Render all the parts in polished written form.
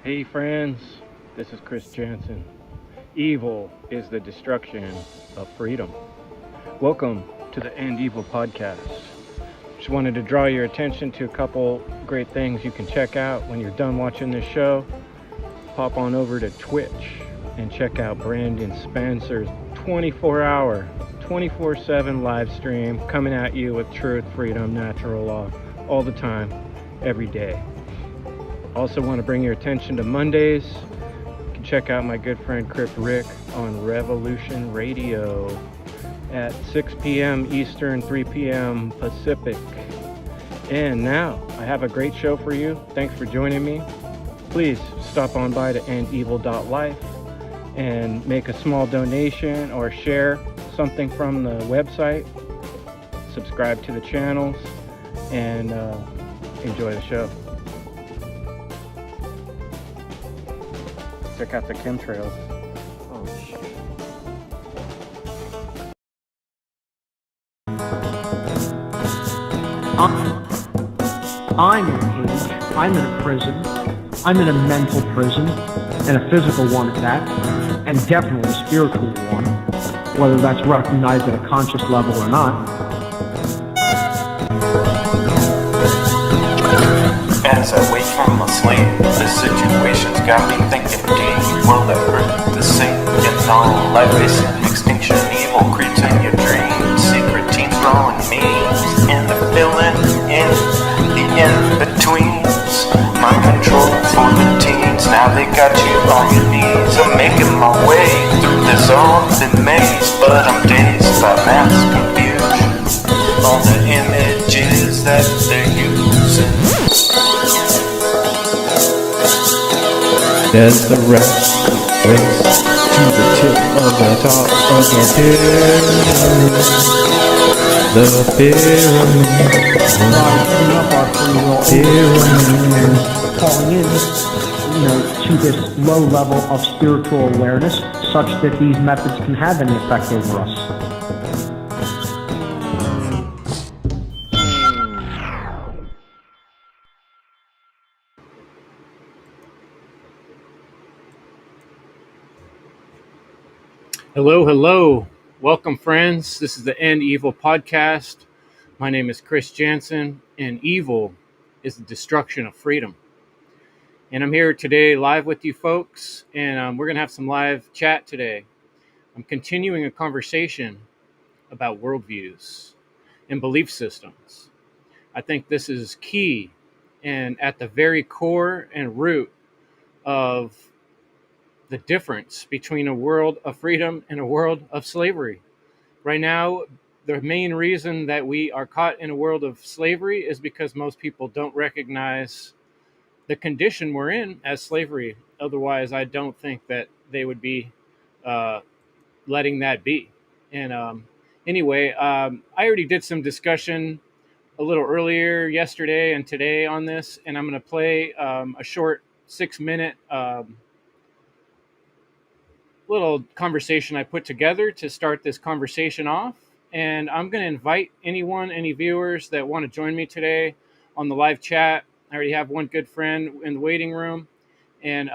Hey friends, this is Chris Jansen. Evil is the destruction of freedom. Welcome to the End Evil podcast. Just wanted to draw your attention to a couple great things you can check out when you're done watching this show. Pop on over to Twitch and check out Brandon Spencer's 24-hour, 24/7 live stream coming at you with truth, freedom, natural law, all the time, every day. Also want to bring your attention to Mondays. You can check out my good friend Crip Rick on Revolution Radio at 6 p.m. Eastern, 3 p.m. Pacific. And now, I have a great show for you. Thanks for joining me. Please stop on by to endevil.life and make a small donation or share something from the website. Subscribe to the channels and enjoy the show. Check out the chemtrails. Oh shit. I'm in a cage. I'm in a prison. I'm in a mental prison, and a physical one at that, and definitely a spiritual one, whether that's recognized at a conscious level or not. As I wake from my sleep, the situation's got me thinking deep. Will the earth the same? And all life is an extinction. Evil creeps in your dreams. Secret teams throwing memes. And the filling in the in-betweens. Mind control for the teens. Now they got you on your knees. I'm making my way through this open maze, but I'm dazed by mass confusion. All the images that they're using. As the rest race to the tip of the top of the pyramid, the pyramid, Calling in, to this low level of spiritual awareness, such that these methods can have any effect over us. Hello. Welcome, friends. This is the End Evil podcast. My name is Chris Jansen, and evil is the destruction of freedom. And I'm here today live with you folks, and we're going to have some live chat today. I'm continuing a conversation about worldviews and belief systems. I think this is key and at the very core and root of the difference between a world of freedom and a world of slavery. Right now, the main reason that we are caught in a world of slavery is because most people don't recognize the condition we're in as slavery. Otherwise, I don't think that they would be letting that be. And anyway, I already did some discussion a little earlier yesterday and today on this, and I'm going to play a short 6-minute little conversation I put together to start this conversation off. And I'm going to invite any viewers that want to join me today on the live chat. I already have one good friend in the waiting room. And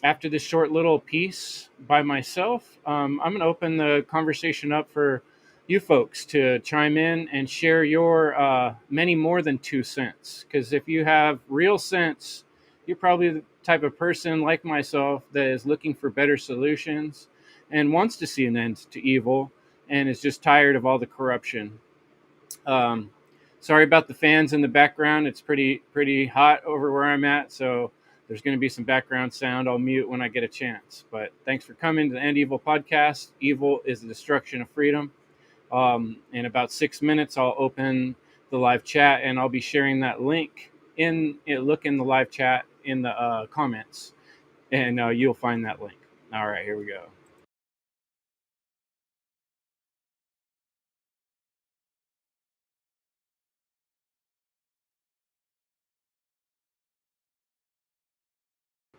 after this short little piece by myself, I'm going to open the conversation up for you folks to chime in and share your many more than 2 cents. Because if you have real sense, you're probably the type of person like myself that is looking for better solutions and wants to see an end to evil and is just tired of all the corruption. Sorry about the fans in the background. It's pretty hot over where I'm at, so there's going to be some background sound. I'll mute when I get a chance. But thanks for coming to the End Evil podcast. Evil is the destruction of freedom. In about 6 minutes, I'll open the live chat and I'll be sharing that link look in the live chat in the comments, and you'll find that link. All right, here we go.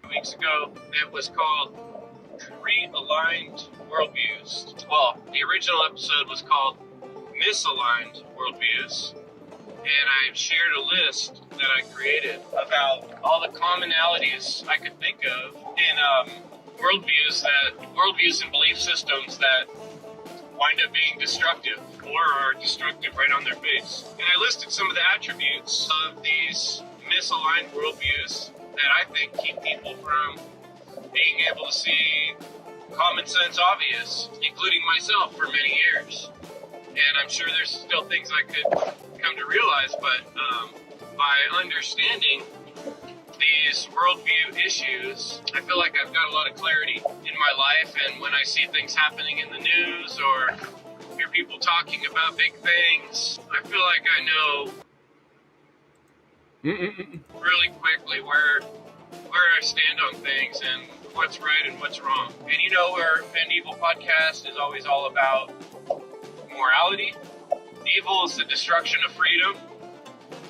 Weeks ago, it was called Realigned Worldviews. Well, the original episode was called Misaligned Worldviews. and I shared a list that I created about all the commonalities I could think of in worldviews and belief systems that wind up being destructive or are destructive right on their face. And I listed some of the attributes of these misaligned worldviews that I think keep people from being able to see common sense obvious, including myself for many years. And I'm sure there's still things I could come to realize, but by understanding these worldview issues, I feel like I've got a lot of clarity in my life, and when I see things happening in the news or hear people talking about big things, I feel like I know really quickly where I stand on things and what's right and what's wrong. And you know, our End Evil podcast is always all about morality. Evil is the destruction of freedom.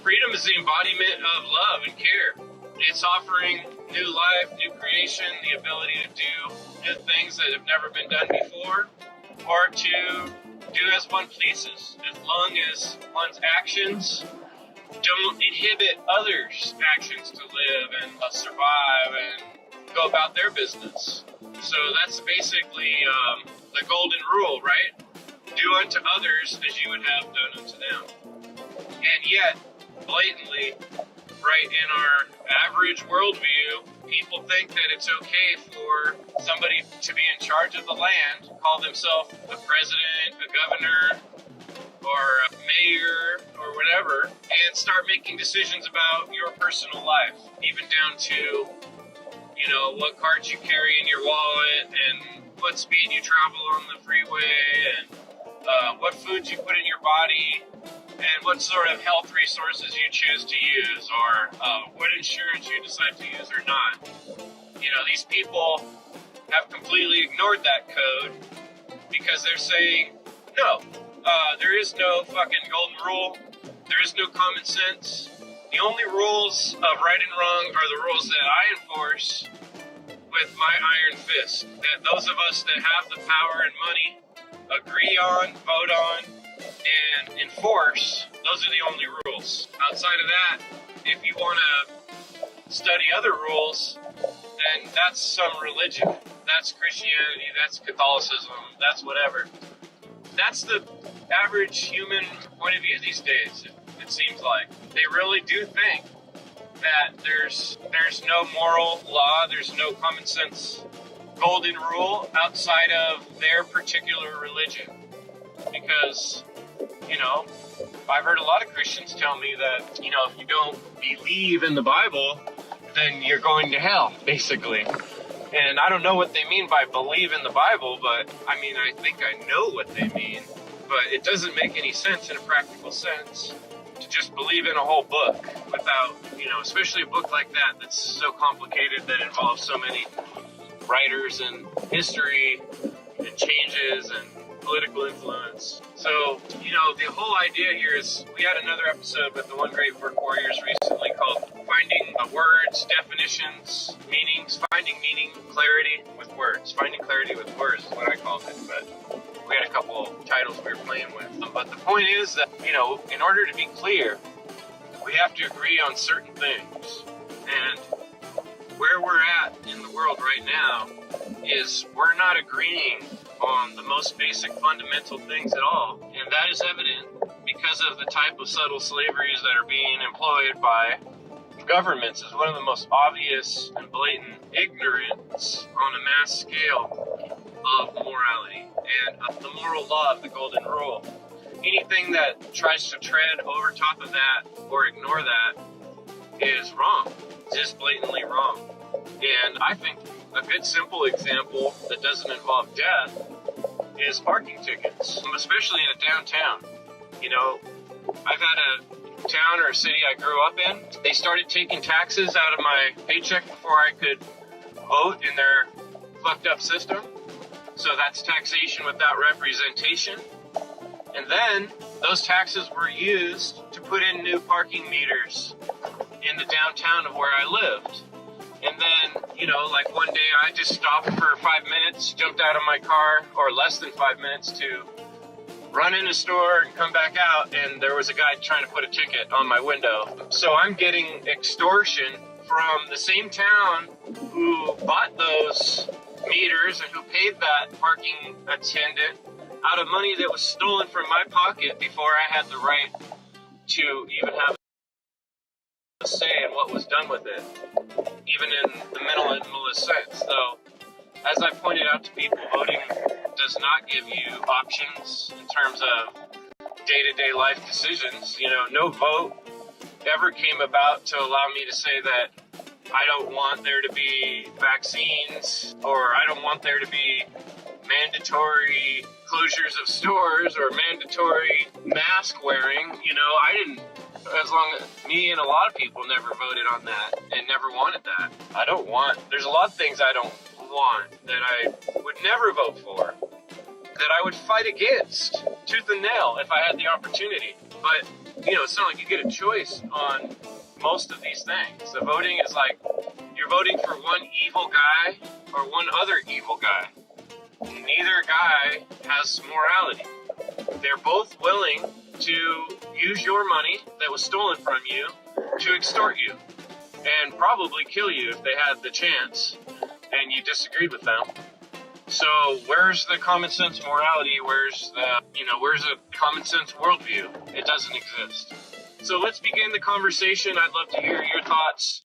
Freedom is the embodiment of love and care. It's offering new life, new creation, the ability to do new things that have never been done before, or to do as one pleases, as long as one's actions don't inhibit others' actions to live and survive and go about their business. So that's basically the golden rule, right? Do unto others as you would have done unto them. And yet, blatantly, right in our average worldview, people think that it's okay for somebody to be in charge of the land, call themselves a president, a governor, or a mayor, or whatever, and start making decisions about your personal life, even down to, you know, what cards you carry in your wallet, and what speed you travel on the freeway, and what foods you put in your body, and what sort of health resources you choose to use, or what insurance you decide to use or not. You know, these people have completely ignored that code because they're saying, no, there is no fucking golden rule. There is no common sense. The only rules of right and wrong are the rules that I enforce with my iron fist. That those of us that have the power and money agree on, vote on, and enforce, those are the only rules. Outside of that, if you want to study other rules, then that's some religion. That's Christianity, that's Catholicism, that's whatever. That's the average human point of view these days, it seems like. They really do think that there's no moral law, there's no common sense golden rule outside of their particular religion. Because, you know, I've heard a lot of Christians tell me that, you know, if you don't believe in the Bible, then you're going to hell, basically. And I don't know what they mean by believe in the Bible, but I mean, I think I know what they mean. But it doesn't make any sense in a practical sense to just believe in a whole book without, you know, especially a book like that that's so complicated, that involves so many writers and history and changes and political influence. So, you know, the whole idea here is, we had another episode with the One Great Word Warriors recently called Finding Words, Definitions, Meanings, Finding Meaning, Clarity with Words. Finding Clarity with Words is what I called it, but we had a couple of titles we were playing with. But the point is that, you know, in order to be clear, we have to agree on certain things. And where we're at in the world right now is we're not agreeing on the most basic fundamental things at all. And that is evident because of the type of subtle slaveries that are being employed by governments. Is one of the most obvious and blatant ignorance on a mass scale of morality and of the moral law of the golden rule. Anything that tries to tread over top of that or ignore that is wrong. It's just blatantly wrong. And I think a good simple example that doesn't involve death is parking tickets, especially in a downtown. You know, I've had a town or a city I grew up in. They started taking taxes out of my paycheck before I could vote in their fucked up system. So that's taxation without representation. And then those taxes were used to put in new parking meters in the downtown of where I lived. And then, you know, like one day I just stopped for 5 minutes, jumped out of my car, or less than 5 minutes, to run in a store and come back out, and there was a guy trying to put a ticket on my window. So I'm getting extortion from the same town who bought those meters and who paid that parking attendant out of money that was stolen from my pocket before I had the right to even have a say in what was done with it, even in the minimalist sense. So, as I pointed out to people, voting does not give you options in terms of day-to-day life decisions. You know, no vote ever came about to allow me to say that I don't want there to be vaccines, or I don't want there to be mandatory closures of stores or mandatory mask wearing. You know, I didn't, as long as me and a lot of people never voted on that and never wanted that. There's a lot of things I don't want that I would never vote for, that I would fight against tooth and nail if I had the opportunity. But, you know, it's not like you get a choice on most of these things. The voting is like you're voting for one evil guy or one other evil guy. Neither guy has morality. They're both willing to use your money that was stolen from you to extort you and probably kill you if they had the chance and you disagreed with them. So where's the common sense morality? Where's a common sense worldview? It doesn't exist. So let's begin the conversation. I'd love to hear your thoughts.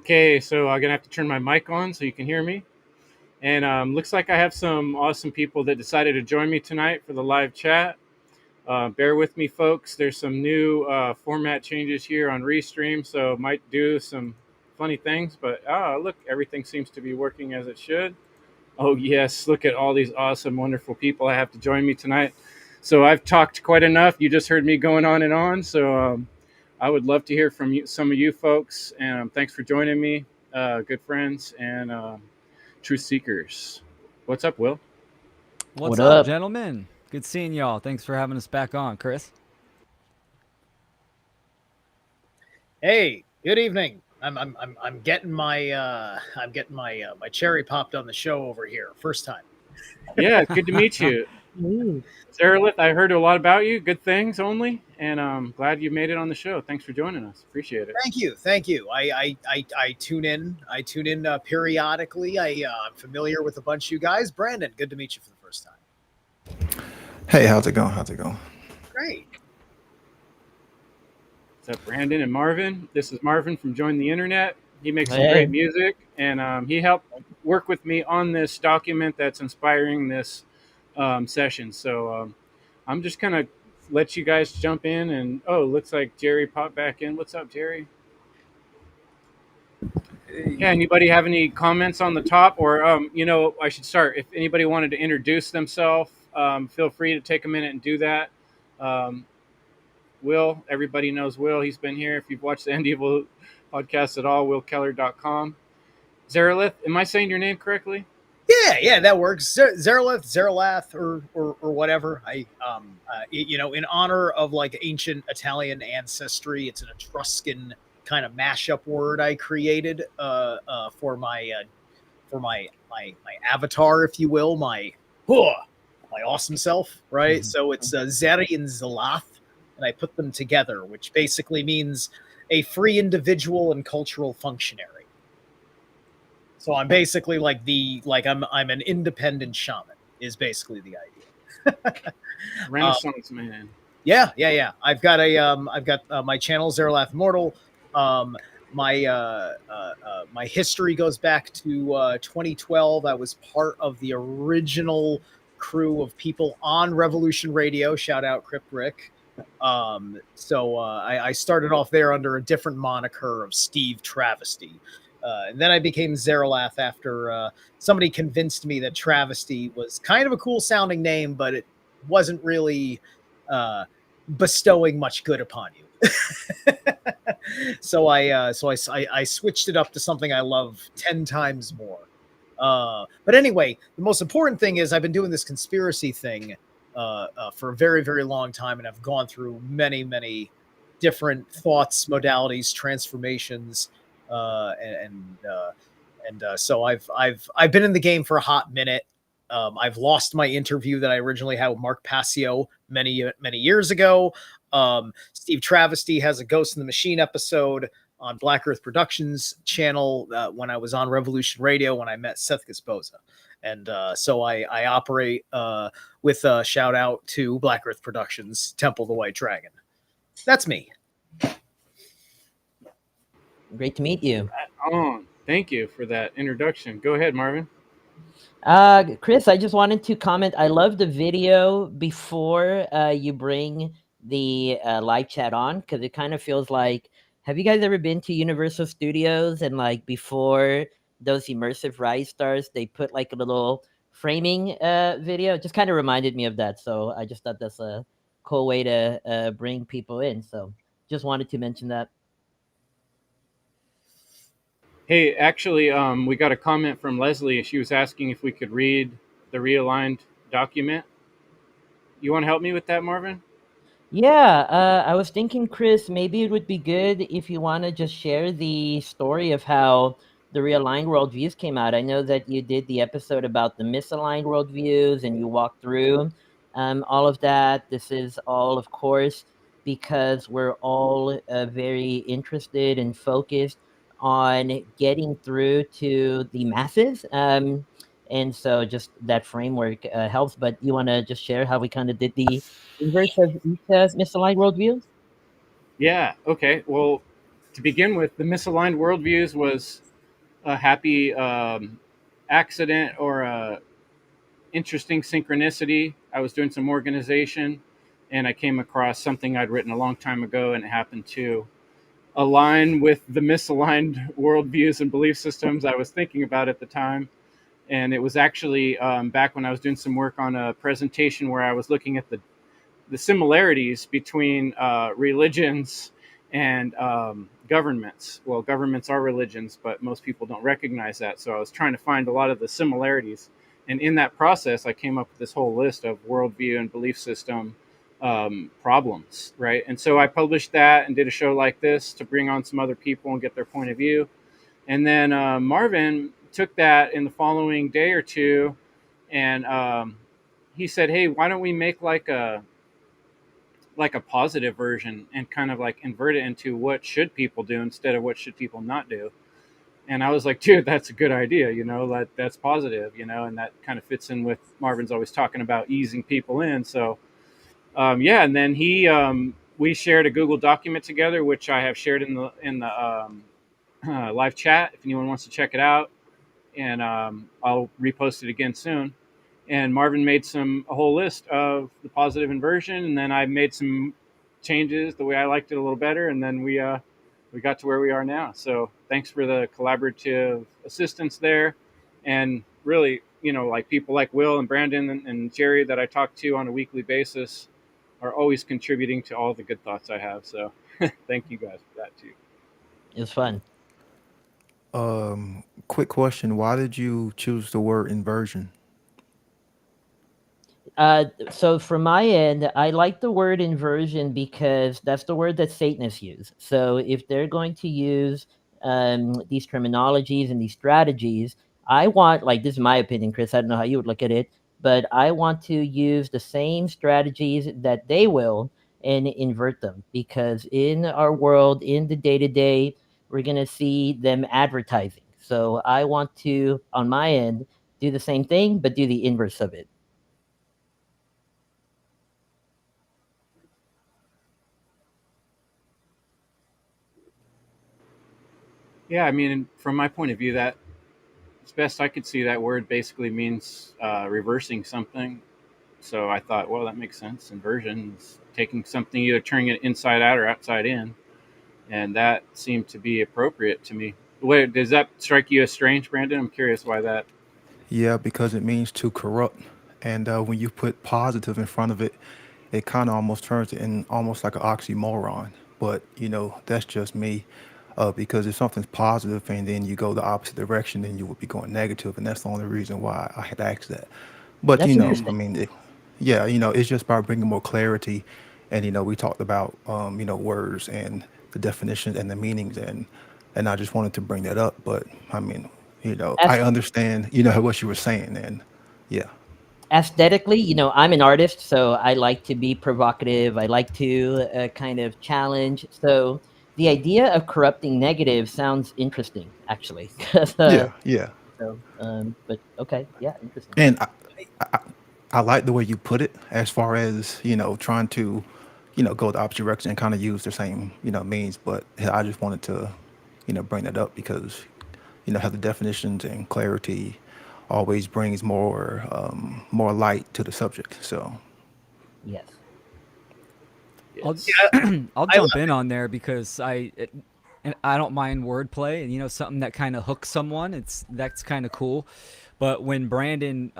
Okay, so I'm gonna have to turn my mic on so you can hear me. And looks like I have some awesome people that decided to join me tonight for the live chat. Bear with me, folks. There's some new format changes here on Restream, so might do some funny things. But look, everything seems to be working as it should. Oh yes, look at all these awesome, wonderful people I have to join me tonight. So I've talked quite enough. You just heard me going on and on. So I would love to hear from you, some of you folks. And thanks for joining me, good friends and truth seekers. What's up, Will? What's up, gentlemen? Good seeing y'all. Thanks for having us back on, Chris. Hey, good evening. I'm getting my my cherry popped on the show over here. First time. Yeah, it's good to meet you. Zarelith, I heard a lot about you, good things only, and I'm glad you made it on the show. Thanks for joining us. Appreciate it. Thank you. I tune in. I tune in periodically. I'm familiar with a bunch of you guys. Brandon, good to meet you for the first time. Hey, how's it going? Great. What's up, Brandon and Marvin? This is Marvin from Join the Internet. He makes some great music, and he helped work with me on this document that's inspiring this session. So I'm just going to let you guys jump in. And, looks like Jerry popped back in. What's up, Jerry? Yeah, anybody have any comments on the top? Or, I should start. If anybody wanted to introduce themselves, feel free to take a minute and do that. Will, everybody knows Will. He's been here. If you've watched the End Evil podcast at all, willkeller.com. Zarelith, am I saying your name correctly? Yeah, that works. Zarelath, or whatever. In honor of like ancient Italian ancestry, it's an Etruscan kind of mashup word I created for my avatar, if you will, my awesome self, right? Mm-hmm. So it's Zeri and Zelath, and I put them together, which basically means a free individual and cultural functionary. So I'm basically I'm an independent shaman is basically the idea. Renaissance man. Yeah. I've got my channel Zarelath Mortal. My history goes back to 2012. I was part of the original crew of people on Revolution Radio. Shout out Crypt Rick. So I started off there under a different moniker of Steve Travesty. And then I became Zarelath after somebody convinced me that Travesty was kind of a cool sounding name, but it wasn't really bestowing much good upon you. So I switched it up to something I love 10 times more. But anyway, the most important thing is I've been doing this conspiracy thing for a very, very long time, and I've gone through many, many different thoughts, modalities, transformations. So I've been in the game for a hot minute. I've lost my interview that I originally had with Mark Passio many years ago. Steve Travesty has a Ghost in the Machine episode on Black Earth Productions channel when I was on Revolution Radio when I met Seth Gasposa. And so I operate with a shout out to Black Earth Productions, Temple of the White Dragon. That's me. Great to meet you. Thank you for that introduction. Go ahead, Marvin. Chris, I just wanted to comment. I love the video before you bring the live chat on, because it kind of feels like, have you guys ever been to Universal Studios and like before those immersive ride starts, they put like a little framing video? It just kind of reminded me of that. So I just thought that's a cool way to bring people in. So just wanted to mention that. Hey, actually, we got a comment from Leslie. She was asking if we could read the realigned document. You want to help me with that, Marvin? Yeah, I was thinking, Chris, maybe it would be good if you want to just share the story of how the realigned worldviews came out. I know that you did the episode about the misaligned worldviews and you walked through all of that. This is all, of course, because we're all very interested and focused on getting through to the masses. And so just that framework helps. But you want to just share how we kind of did the inverse of each misaligned worldviews? Yeah, okay. Well, to begin with, the misaligned worldviews was a happy accident or a interesting synchronicity. I was doing some organization and I came across something I'd written a long time ago, and it happened to align with the misaligned worldviews and belief systems I was thinking about at the time. And it was actually back when I was doing some work on a presentation where I was looking at the similarities between religions and governments. Well, governments are religions, but most people don't recognize that. So I was trying to find a lot of the similarities. And in that process, I came up with this whole list of worldview and belief system problems, right? And so I published that and did a show like this to bring on some other people and get their point of view. And then Marvin took that in the following day or two, and he said, "Hey, why don't we make like a positive version and kind of like invert it into what should people do instead of what should people not do?" And I was like, "Dude, that's a good idea. You know, that's positive. You know, and that kind of fits in with Marvin's always talking about easing people in." So yeah, and then we shared a Google document together, which I have shared in the live chat if anyone wants to check it out, and I'll repost it again soon. And Marvin made a whole list of the positive inversion, and then I made some changes the way I liked it a little better, and then we got to where we are now. So thanks for the collaborative assistance there, and really, you know, like people like Will and Brandon and Jerry that I talk to on a weekly basis are always contributing to all the good thoughts I have. So thank you guys for that too. It was fun. Quick question. Why did you choose the word inversion? So from my end, I like the word inversion because that's the word that Satanists use. So if they're going to use these terminologies and these strategies, I want, like, this is my opinion, Chris, I don't know how you would look at it, but I want to use the same strategies that they will and invert them, because in our world, in the day-to-day, we're going to see them advertising. So I want to, on my end, do the same thing, but do the inverse of it. Yeah, I mean, from my point of view, that as best I could see, that word basically means reversing something. So I thought, well, that makes sense. Inversion is taking something, either turning it inside out or outside in, and that seemed to be appropriate to me. Wait, does that strike you as strange, Brandon? I'm curious why that. Yeah, because it means to corrupt. And when you put positive in front of it, it kind of almost turns it in almost like an oxymoron. But, you know, that's just me. Because if something's positive and then you go the opposite direction, then you would be going negative. And that's the only reason why I had asked that. But, That's you know, I interesting. mean, yeah, you know, it's just by bringing more clarity. And, you know, we talked about, you know, words and the definitions and the meanings. And and I just wanted to bring that up. But I mean, As I understand, what you were saying, and yeah, aesthetically, I'm an artist, so I like to be provocative. I like to kind of challenge. So the idea of corrupting negative sounds interesting, actually. 'Cause, yeah, yeah. but okay, yeah, interesting. And I, I like the way you put it, as far as trying to, go the opposite direction and kind of use the same, means. But yeah, I just wanted to, bring that up because, have the definitions and clarity always brings more light to the subject. So Yes. I'll Yes. I'll I jump in on there because and I don't mind wordplay, and something that kind of hooks someone. That's kind of cool. But when Brandon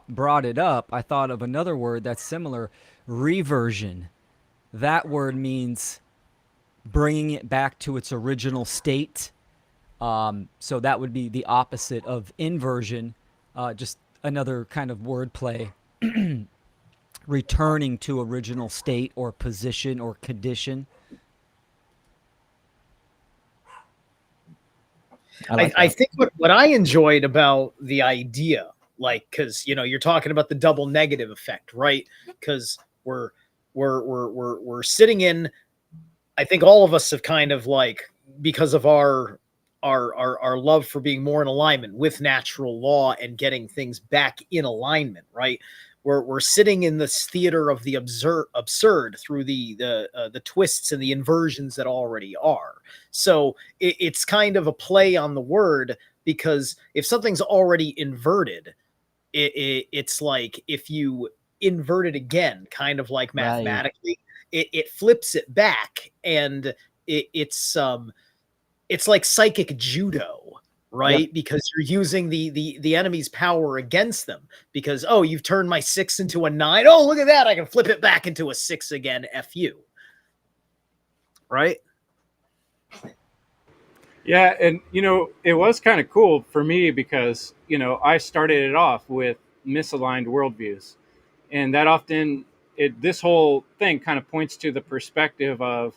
brought it up, I thought of another word that's similar, reversion. That word means bringing it back to its original state. So that would be the opposite of inversion. Just another kind of wordplay, returning to original state or position or condition. I think what I enjoyed about the idea, like, because you're talking about the double negative effect, right? Because we're sitting in. I think all of us have kind of like, because of our love for being more in alignment with natural law and getting things back in alignment, right? We're sitting in this theater of the absurd through the twists and the inversions that already are. So it's kind of a play on the word, because if something's already inverted, it's like if you invert it again, kind of like Right. mathematically, it flips it back, and it's like psychic judo, right? Yep. Because you're using the enemy's power against them, because, oh, you've turned my 6 into a 9. Oh, look at that, I can flip it back into a 6 again. F you. Right? Yeah, and it was kind of cool for me because I started it off with misaligned worldviews, and that often this whole thing kind of points to the perspective of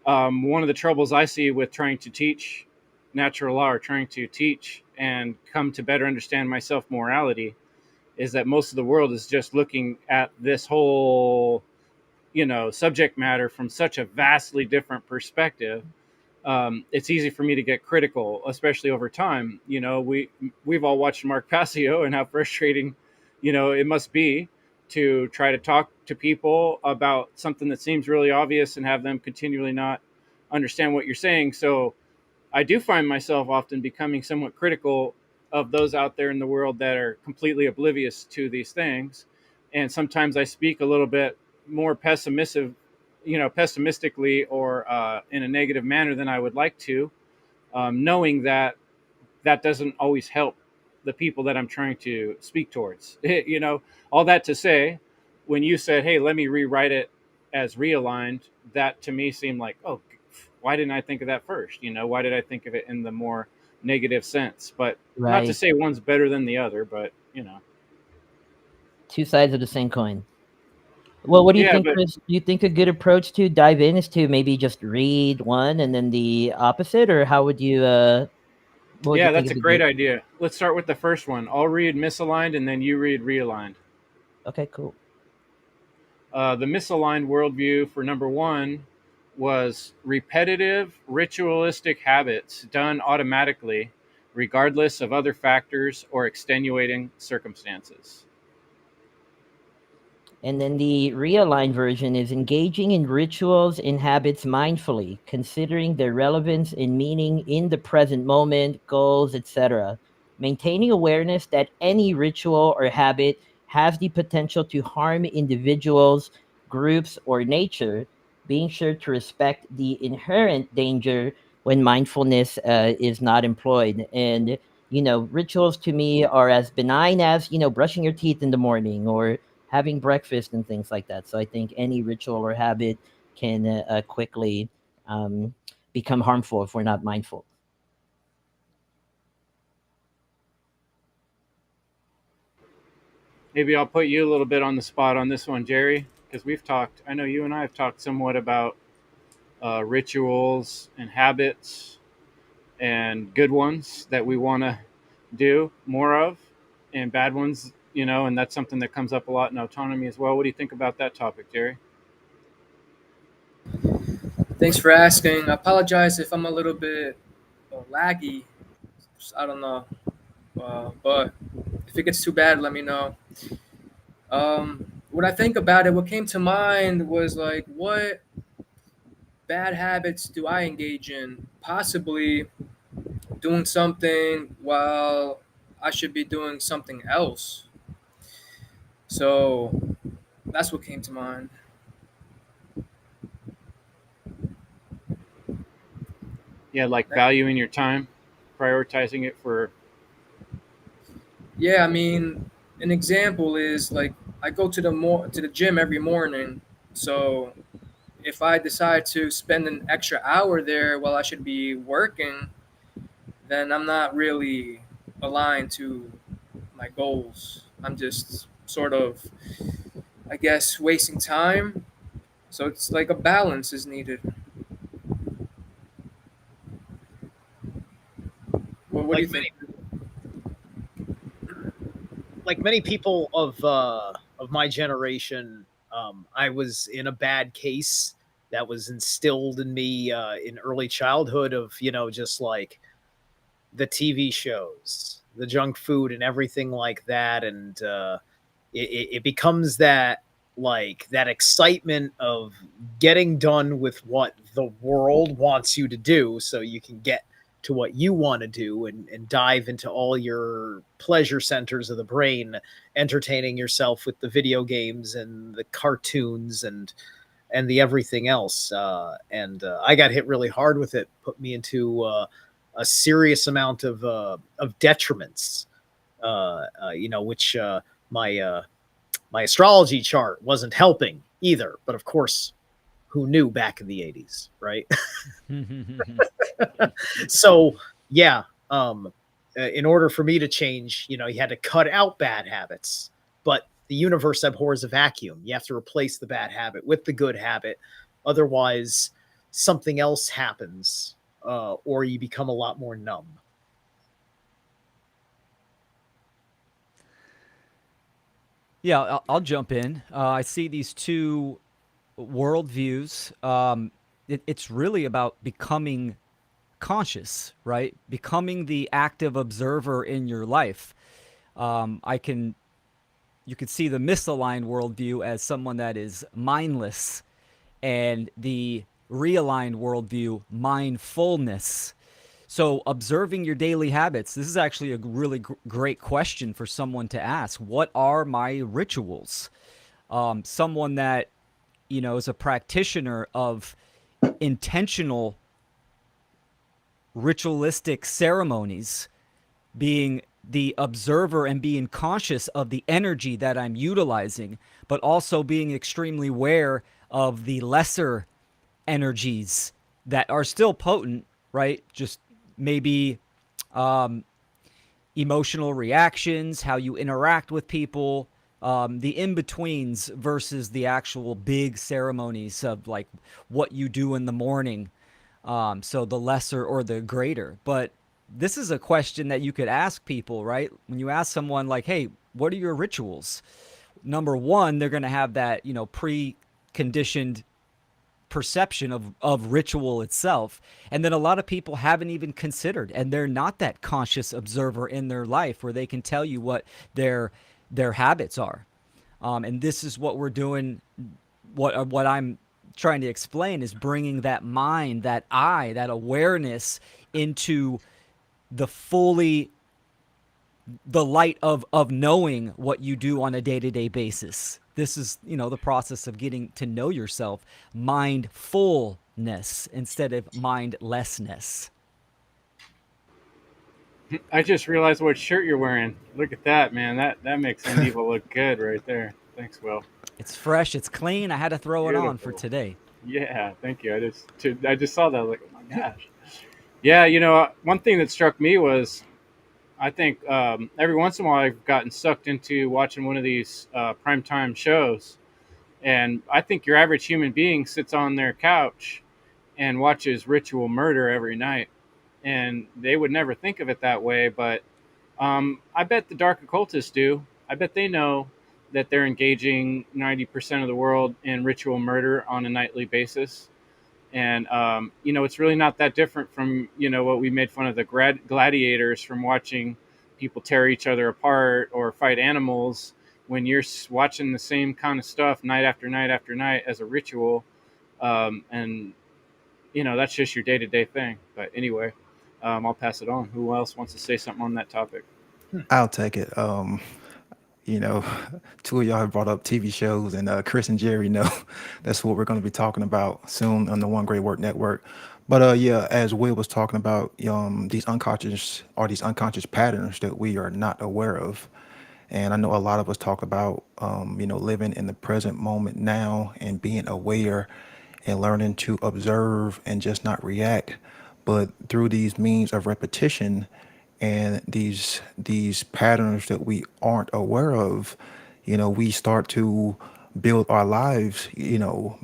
one of the troubles I see with trying to teach natural law, or trying to teach and come to better understand my self morality, is that most of the world is just looking at this whole subject matter from such a vastly different perspective. It's easy for me to get critical, especially over time. We've all watched Mark Passio and how frustrating it must be to try to talk to people about something that seems really obvious and have them continually not understand what you're saying. So I do find myself often becoming somewhat critical of those out there in the world that are completely oblivious to these things. And sometimes I speak a little bit more pessimistically, or in a negative manner than I would like to, knowing that that doesn't always help the people that I'm trying to speak towards. All that to say, when you said, "Hey, let me rewrite it as realigned," that to me seemed like, oh, why didn't I think of that first? Why did I think of it in the more negative sense? But not to Right. say one's better than the other, but Two sides of the same coin. Well, what do you yeah. think, But Chris? Do you think a good approach to dive in is to maybe just read one and then the opposite, or how would you? What would you yeah, think that's is a a great good? idea. Let's start with the first one. I'll read misaligned, and then you read realigned. Okay, cool. The misaligned worldview for number one was repetitive, ritualistic habits done automatically, regardless of other factors or extenuating circumstances. And then the realigned version is engaging in rituals and habits mindfully, considering their relevance and meaning in the present moment, goals, etc. Maintaining awareness that any ritual or habit has the potential to harm individuals, groups, or nature, being sure to respect the inherent danger when mindfulness is not employed. And, rituals to me are as benign as, brushing your teeth in the morning or having breakfast and things like that. So I think any ritual or habit can quickly um, become harmful if we're not mindful. Maybe I'll put you a little bit on the spot on this one, Jerry, because I know you and I have talked somewhat about rituals and habits. and good ones that we want to do more of, and bad ones, and that's something that comes up a lot in autonomy as well. What do you think about that topic, Jerry? Thanks for asking. I apologize if I'm a little bit laggy. I don't know. But if it gets too bad, let me know. When I think about it, what came to mind was like, what bad habits do I engage in? Possibly doing something while I should be doing something else. So that's what came to mind. Yeah, like valuing your time, prioritizing it for. Yeah, I mean, an example is like I go to the gym every morning. So if I decide to spend an extra hour there while I should be working, then I'm not really aligned to my goals. I'm just sort of, I guess, wasting time. So it's like a balance is needed. What do you Like think? many people of my generation, I was in a bad case that was instilled in me in early childhood of just like the TV shows, the junk food, and everything like that, and it becomes that like that excitement of getting done with what the world wants you to do, so you can get to what you want to do and dive into all your pleasure centers of the brain, entertaining yourself with the video games and the cartoons and the everything else. And I got hit really hard with it, put me into a serious amount of detriments, which my astrology chart wasn't helping either. But of course, who knew back in the 80s, right? So yeah, in order for me to change, you had to cut out bad habits. But the universe abhors a vacuum. You have to replace the bad habit with the good habit. Otherwise, something else happens, or you become a lot more numb. Yeah, I'll jump in. I see these two worldviews. It's really about becoming conscious, right? Becoming the active observer in your life. You could see the misaligned worldview as someone that is mindless, and the realigned worldview, mindfulness. So, observing your daily habits, this is actually a really great question for someone to ask. What are my rituals? Someone that, is a practitioner of intentional ritualistic ceremonies, being the observer and being conscious of the energy that I'm utilizing, but also being extremely aware of the lesser energies that are still potent, right? Just maybe emotional reactions, how you interact with people, the in-betweens versus the actual big ceremonies of like what you do in the morning. So the lesser or the greater. But this is a question that you could ask people, right? When you ask someone like, hey, what are your rituals? Number one, they're going to have that, pre-conditioned perception of ritual itself. And then a lot of people haven't even considered, and they're not that conscious observer in their life where they can tell you what their habits are. And this is what we're doing. What I'm trying to explain is bringing that mind, that eye, that awareness into the light of knowing what you do on a day-to-day basis. This is, the process of getting to know yourself, mindfulness instead of mindlessness. I just realized what shirt you're wearing. Look at that, man. That makes End Evil look good right there. Thanks, Will. It's fresh, it's clean. I had to throw it on for Beautiful. today. Yeah, thank you. I just saw that. Like, oh my gosh. Yeah, one thing that struck me was, I think every once in a while I've gotten sucked into watching one of these primetime shows, and I think your average human being sits on their couch and watches ritual murder every night. and they would never think of it that way. But I bet the dark occultists do. I bet they know that they're engaging 90% of the world in ritual murder on a nightly basis. And it's really not that different from what we made fun of the gladiators from watching people tear each other apart or fight animals. When you're watching the same kind of stuff night after night after night as a ritual, and that's just your day-to-day thing. But anyway, I'll pass it on. Who else wants to say something on that topic? I'll take it. You know, two of y'all have brought up TV shows, and Chris and Jerry know that's what we're going to be talking about soon on the One Great Work Network. But yeah, as Will was talking about, these unconscious patterns that we are not aware of. And I know a lot of us talk about, living in the present moment now and being aware and learning to observe and just not react. But through these means of repetition and these patterns that we aren't aware of, we start to build our lives,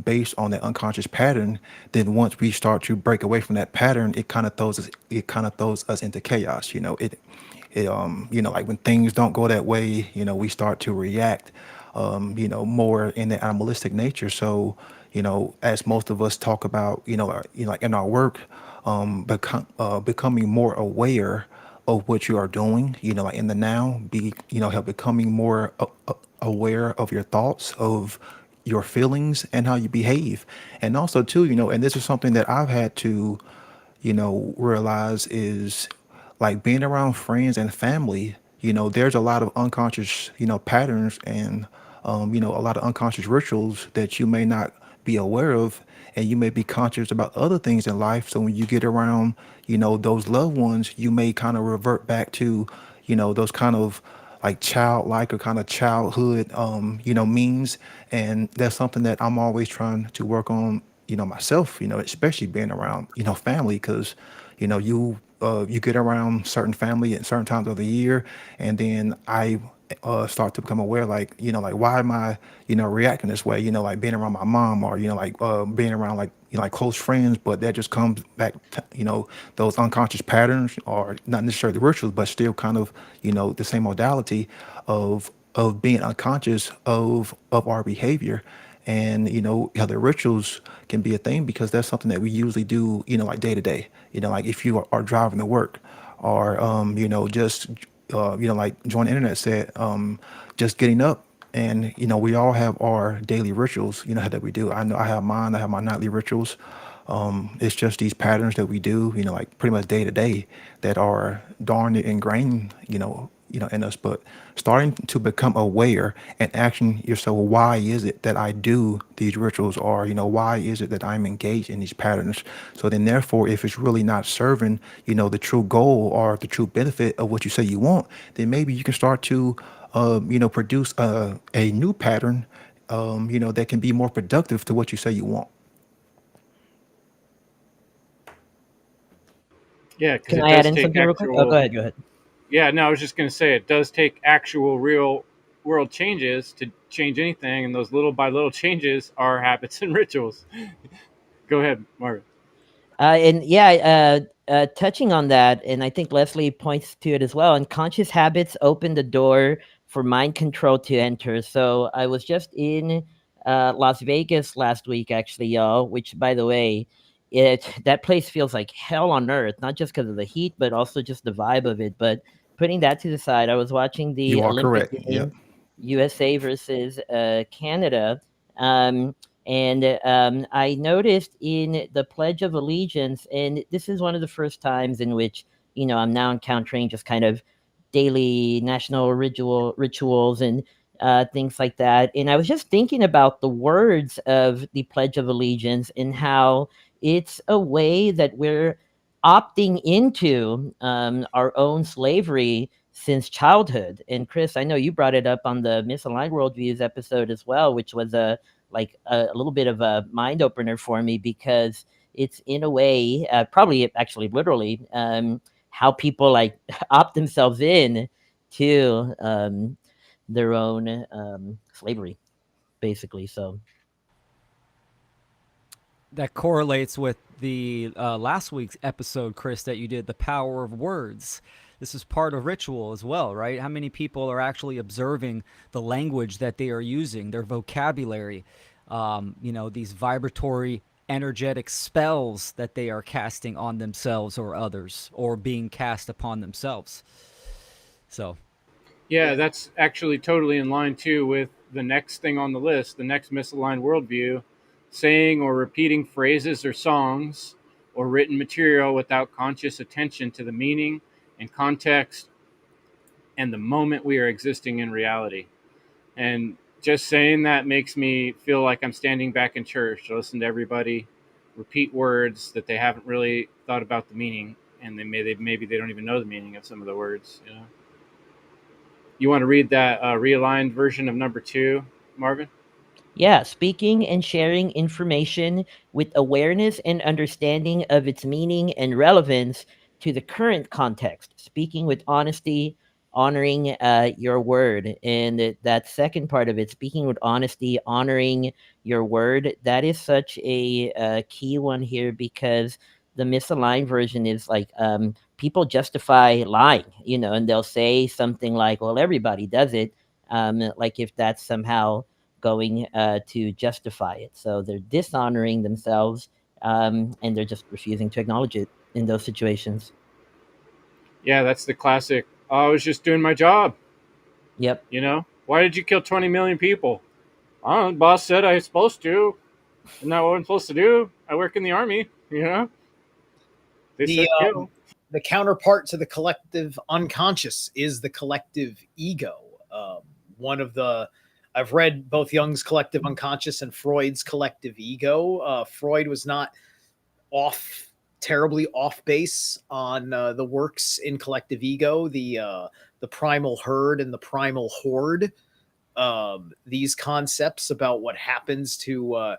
based on that unconscious pattern. Then once we start to break away from that pattern, it kind of throws us into chaos. Like when things don't go that way, we start to react, more in the animalistic nature. So, as most of us talk about, like in our work, becoming more aware of what you are doing, like in the now, becoming more aware of your thoughts, of your feelings and how you behave. And also too, and this is something that I've had to, realize is like being around friends and family, there's a lot of unconscious, patterns and, a lot of unconscious rituals that you may not be aware of. And you may be conscious about other things in life. So when you get around, those loved ones, you may kind of revert back to, those kind of like childlike or kind of childhood, means. And that's something that I'm always trying to work on, myself, especially being around, family, because, you get around certain family at certain times of the year, and then I start to become aware, like, like why am I, reacting this way? Like being around my mom, or like being around like like close friends, but that just comes back to, those unconscious patterns, or not necessarily rituals, but still kind of the same modality of being unconscious of our behavior. And how the rituals can be a thing because that's something that we usually do, like day to day. Like if you are driving to work, or just like Join the Internet said, just getting up. And we all have our daily rituals, that we do. I know I have mine. I have my nightly rituals. It's just these patterns that we do, like pretty much day to day, that are darn it ingrained, in us. But starting to become aware and asking yourself, well, why is it that I do these rituals, or why is it that I'm engaged in these patterns? So then, therefore, if it's really not serving, the true goal or the true benefit of what you say you want, then maybe you can start to, produce a new pattern, that can be more productive to what you say you want. Yeah, because Can it I add does in take something real quick? Oh, go actual. ahead. Go ahead. Yeah, no, I was just going to say it does take actual real world changes to change anything, and those little by little changes are habits and rituals. Go ahead, Margaret. And yeah, touching on that, and I think Leslie points to it as well. Unconscious habits open the door for mind control to enter. So I was just in Las Vegas last week, actually, y'all. Which, by the way, that place feels like hell on earth. Not just because of the heat, but also just the vibe of it. But putting that to the side, I was watching You the are Olympic correct. Yep. game, USA versus Canada. Um, and I noticed in the Pledge of Allegiance, and this is one of the first times in which, I'm now encountering just kind of daily national rituals and things like that. And I was just thinking about the words of the Pledge of Allegiance and how it's a way that we're opting into our own slavery since childhood. And Chris, I know you brought it up on the Misaligned Worldviews episode as well, which was a little bit of a mind opener for me, because it's in a way, probably actually literally, how people like opt themselves in to their own slavery, basically. So That correlates with the last week's episode, Chris, that you did, the power of words. This is part of ritual as well, right? How many people are actually observing the language that they are using, their vocabulary, these vibratory, energetic spells that they are casting on themselves or others, or being cast upon themselves. So, Yeah, that's actually totally in line too with the next thing on the list, the next misaligned worldview, saying or repeating phrases or songs or written material without conscious attention to the meaning and context and the moment we are existing in reality. And just saying that makes me feel like I'm standing back in church to listen to everybody repeat words that they haven't really thought about the meaning, and maybe they don't even know the meaning of some of the words. You want to read that realigned version of number 2, Marvin? Yeah, speaking and sharing information with awareness and understanding of its meaning and relevance to the current context. Speaking with honesty, honoring your word. And that second part of it, speaking with honesty, honoring your word, that is such a key one here, because the misaligned version is like people justify lying, and they'll say something like, well, everybody does it. Like if that's somehow going to justify it. So they're dishonoring themselves, and they're just refusing to acknowledge it in those situations. Yeah, that's the classic. Oh, I was just doing my job. Yep. Why did you kill 20 million people? Oh, the boss said I was supposed to. Isn't that what I'm supposed to do? I work in the army, They said kill. The counterpart to the collective unconscious is the collective ego. I've read both Jung's collective unconscious and Freud's collective ego. Freud was not terribly off base on the works in collective ego, the primal herd and the primal horde. These concepts about what happens to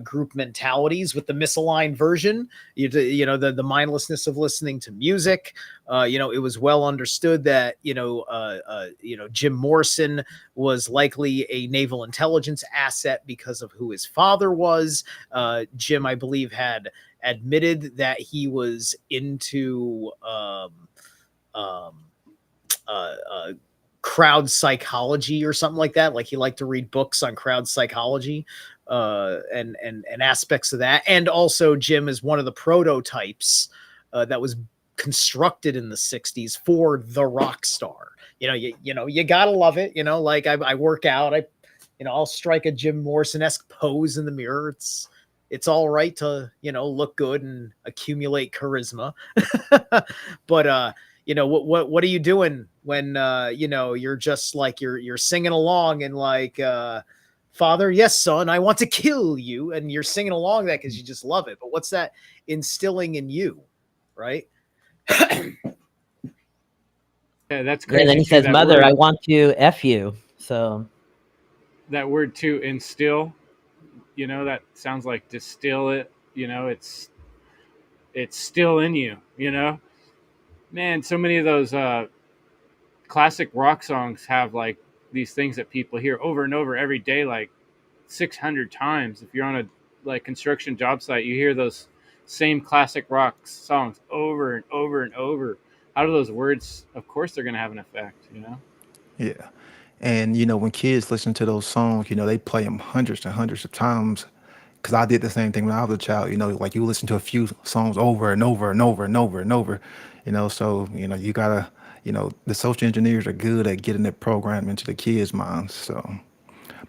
group mentalities. With the misaligned version, the mindlessness of listening to music. It was well understood that Jim Morrison was likely a naval intelligence asset because of who his father was. Jim, I believe, had admitted that he was into crowd psychology or something like that. Like he liked to read books on crowd psychology and aspects of that. And also Jim is one of the prototypes that was constructed in the 60s for the rock star. You gotta love it. Like I work out, I'll strike a Jim Morrison-esque pose in the mirror. It's all right to, look good and accumulate charisma. But, what are you doing when, you're just like, you're singing along and like, Father, yes, son, I want to kill you. And you're singing along that because you just love it. But what's that instilling in you? Right. Yeah, that's crazy. And then he says, mother, I want to F you. So that word to instill, that sounds like distill it, it's still in you, man. So many of those classic rock songs have like these things that people hear over and over every day, like 600 times. If you're on a like construction job site, you hear those same classic rock songs over and over and over. How do those words, of course they're going to have an effect, Yeah. And, when kids listen to those songs, they play them hundreds and hundreds of times. Because I did the same thing when I was a child, like you listen to a few songs over and over and over and over and over, so, you gotta, the social engineers are good at getting that program into the kids' minds. So,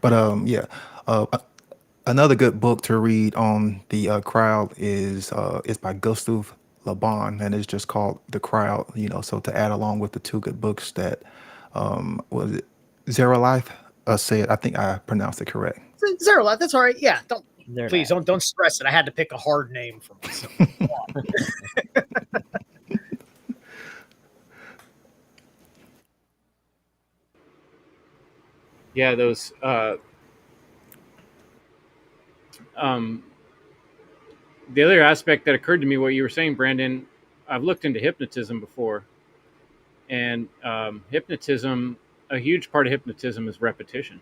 but, yeah, another good book to read on the crowd is by Gustav Le Bon, and it's just called The Crowd, so to add along with the two good books that, was it Zero Life said, I think I pronounced it correct. Zero Life, that's all right. Yeah, Zero please Life. don't stress it. I had to pick a hard name for myself. Yeah, those the other aspect that occurred to me, what you were saying, Brandon, I've looked into hypnotism before, and hypnotism, a huge part of hypnotism is repetition.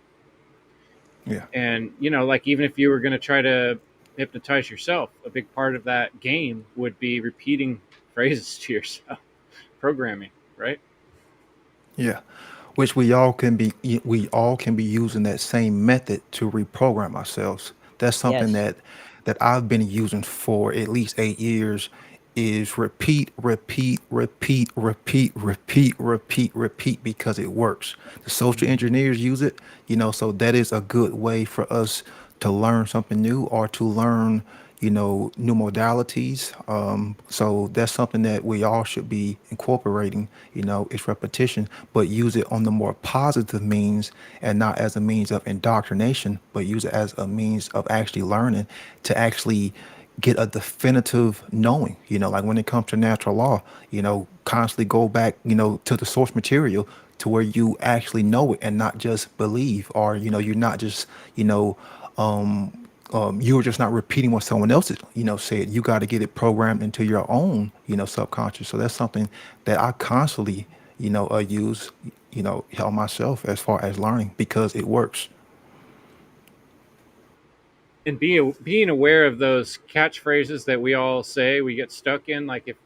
Yeah. And like even if you were going to try to hypnotize yourself. A big part of that game would be repeating phrases to yourself, programming, right? Yeah, which we all can be using that same method to reprogram ourselves. That's something Yes. that I've been using for at least 8 years. Is repeat, repeat, repeat, repeat, repeat, repeat, repeat because it works. The social Mhm. engineers use it, so that is a good way for us to learn something new or to learn new modalities. So that's something that we all should be incorporating. It's repetition, but use it on the more positive means and not as a means of indoctrination, but use it as a means of actually learning to actually get a definitive knowing. Like when it comes to natural law, constantly go back, to the source material to where you actually know it and not just believe, or you're not just, you were just not repeating what someone else is, said. You got to get it programmed into your own, subconscious. So that's something that I constantly, use, help myself as far as learning because it works. And being aware of those catchphrases that we all say we get stuck in. Like if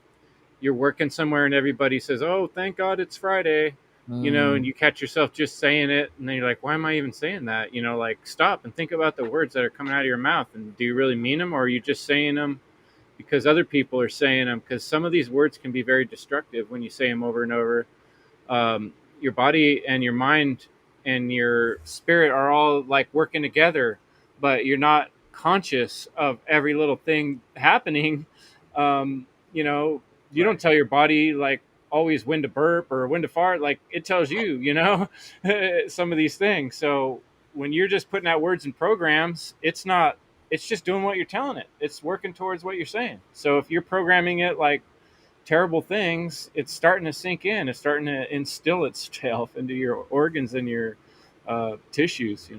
you're working somewhere and everybody says, "Oh, thank God it's Friday," and Mm, you catch yourself just saying it, and then you're like, "Why am I even saying that?" Like stop and think about the words that are coming out of your mouth, and do you really mean them, or are you just saying them because other people are saying them? Because some of these words can be very destructive when you say them over and over. Your body and your mind and your spirit are all like working together, but you're not conscious of every little thing happening. um, you know you don't Right. tell your body like always when to burp or when to fart. Like it tells you, some of these things. So when you're just putting out words and programs, it's just doing what you're telling it. It's working towards what you're saying. So if you're programming it like terrible things, it's starting to sink in. It's starting to instill itself into your organs and your tissues.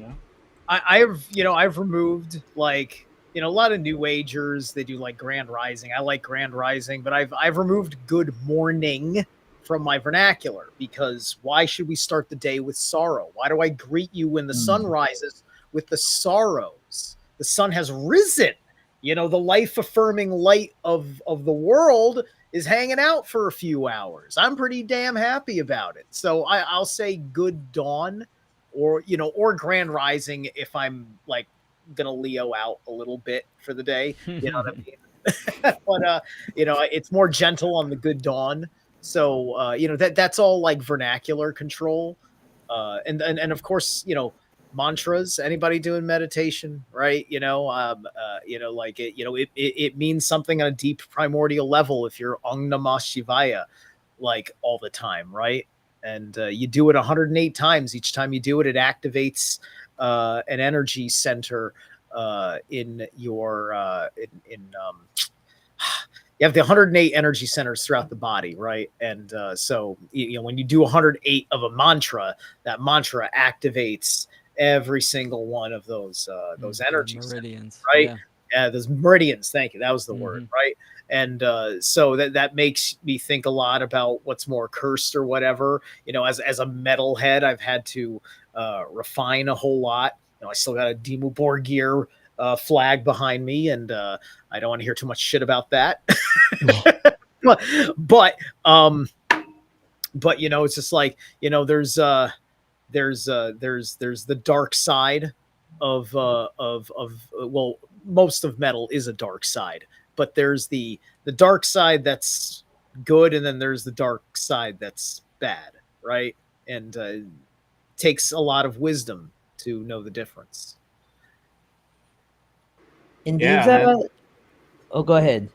I've removed like a lot of new agers. They do like Grand Rising. I like Grand Rising, but I've removed Good Morning from my vernacular because why should we start the day with sorrow? Why do I greet you when the sun mm. rises with the sorrows? The sun has risen. The life affirming light of the world is hanging out for a few hours. I'm pretty damn happy about it. So I'll say good dawn, or Grand Rising if I'm like gonna Leo out a little bit for the day. You know what I mean? But it's more gentle on the good dawn. So that's all like vernacular control. And of course, mantras. Anybody doing meditation, right? Like it means something on a deep primordial level if you're Om Namah Shivaya like all the time, right? And you do it 108 times. Each time you do it, it activates an energy center in your you have the 108 energy centers throughout the body, right? And so when you do 108 of a mantra, that mantra activates every single one of those The energy centers, meridians. right? Yeah. Those meridians. Thank you. That was the word, Hmm. right? And so that makes me think a lot about what's more cursed or whatever. As a metalhead, I've had to refine a whole lot. I still got a Dimmu Borgir flag behind me, and I don't want to hear too much shit about that. but um, but it's just like there's the dark side of well, most of metal is a dark side, but there's the dark side that's good, and then there's the dark side that's bad, right? And takes a lot of wisdom to know the difference. And these Yeah, man. oh, go ahead.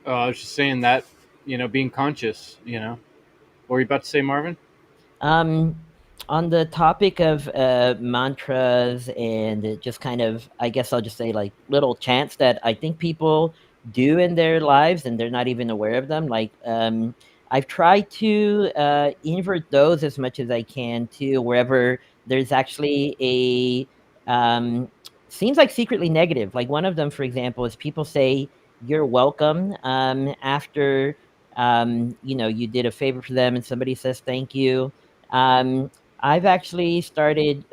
I was just saying that, being conscious. What were you about to say, Marvin? Um, on the topic of mantras and just kind of, I guess I'll just say like little chants that I think people do in their lives and they're not even aware of them. Like, I've tried to invert those as much as I can to wherever there's actually seems like secretly negative. Like one of them, for example, is people say, "You're welcome," after you did a favor for them and somebody says thank you. I've actually started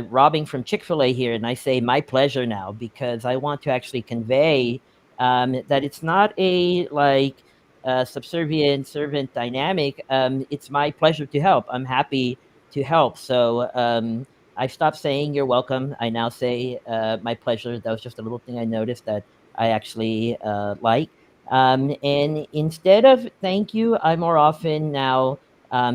robbing from Chick-fil-A here, and I say my pleasure now because I want to actually convey that it's not a like subservient servant dynamic. It's my pleasure to help. I'm happy to help. So I stopped saying you're welcome. I now say my pleasure. That was just a little thing I noticed that I actually like. And instead of thank you, I more often now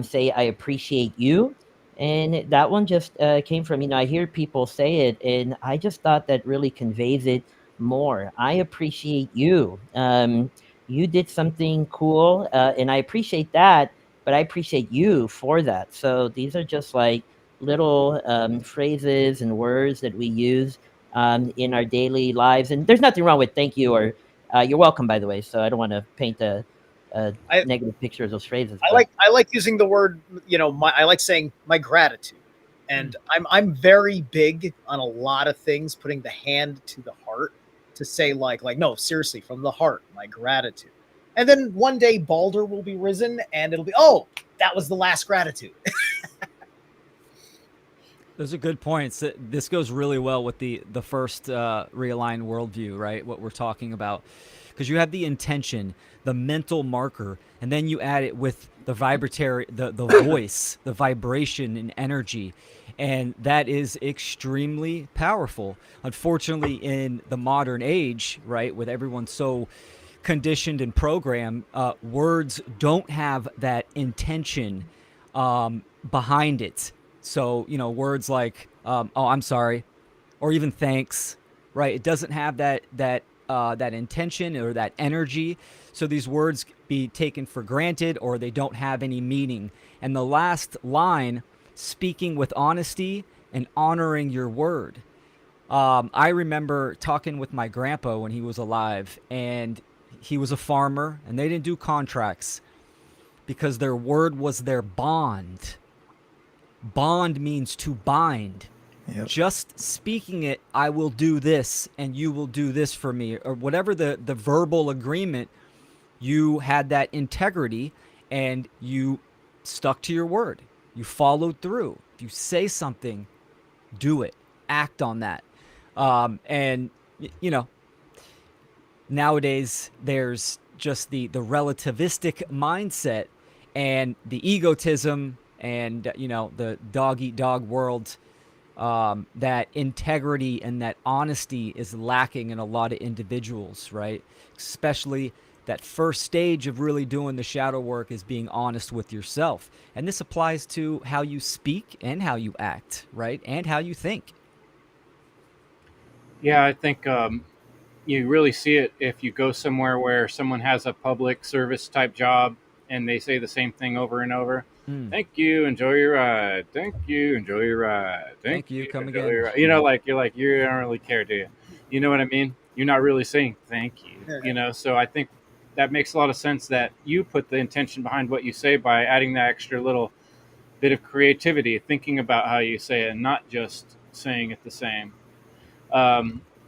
say I appreciate you. And that one just came from, I hear people say it, and I just thought that really conveys it more. I appreciate you. You did something cool, and I appreciate that, but I appreciate you for that. So these are just like little phrases and words that we use in our daily lives. And there's nothing wrong with thank you or you're welcome, by the way. So I don't want to paint a I negative picture of those phrases. I But like using the word, I like saying my gratitude. And I'm very big on a lot of things, putting the hand to the heart to say like no, seriously, from the heart, my gratitude. And then one day Balder will be risen and it'll be, oh, that was the last gratitude. Those are good points. This goes really well with the first realigned worldview, right? What we're talking about, because you have the intention, the mental marker, and then you add it with the vibratory, the voice, the vibration and energy, and that is extremely powerful. Unfortunately, in the modern age, right, with everyone so conditioned and programmed, words don't have that intention behind it. So, words like, oh, I'm sorry, or even thanks, right? It doesn't have that intention or that energy. So these words be taken for granted or they don't have any meaning. And the last line, speaking with honesty and honoring your word. I remember talking with my grandpa when he was alive, and he was a farmer, and they didn't do contracts because their word was their bond. Bond means to bind. Yep. Just speaking it, I will do this and you will do this for me, or whatever the verbal agreement, you had that integrity and you stuck to your word. You followed through. If you say something, do it. Act on that. And, nowadays there's just the relativistic mindset and the egotism and, the dog eat dog world. That integrity and that honesty is lacking in a lot of individuals, right? Especially that first stage of really doing the shadow work is being honest with yourself. And this applies to how you speak and how you act, right? And how you think. Yeah, I think you really see it if you go somewhere where someone has a public service type job and they say the same thing over and over. Thank you, enjoy your ride. Thank you, enjoy your ride. Thank you, come enjoy again. your ride. You're like, you don't really care, do you? You know what I mean? You're not really saying thank you. So I think that makes a lot of sense that you put the intention behind what you say by adding that extra little bit of creativity, thinking about how you say it and not just saying it the same.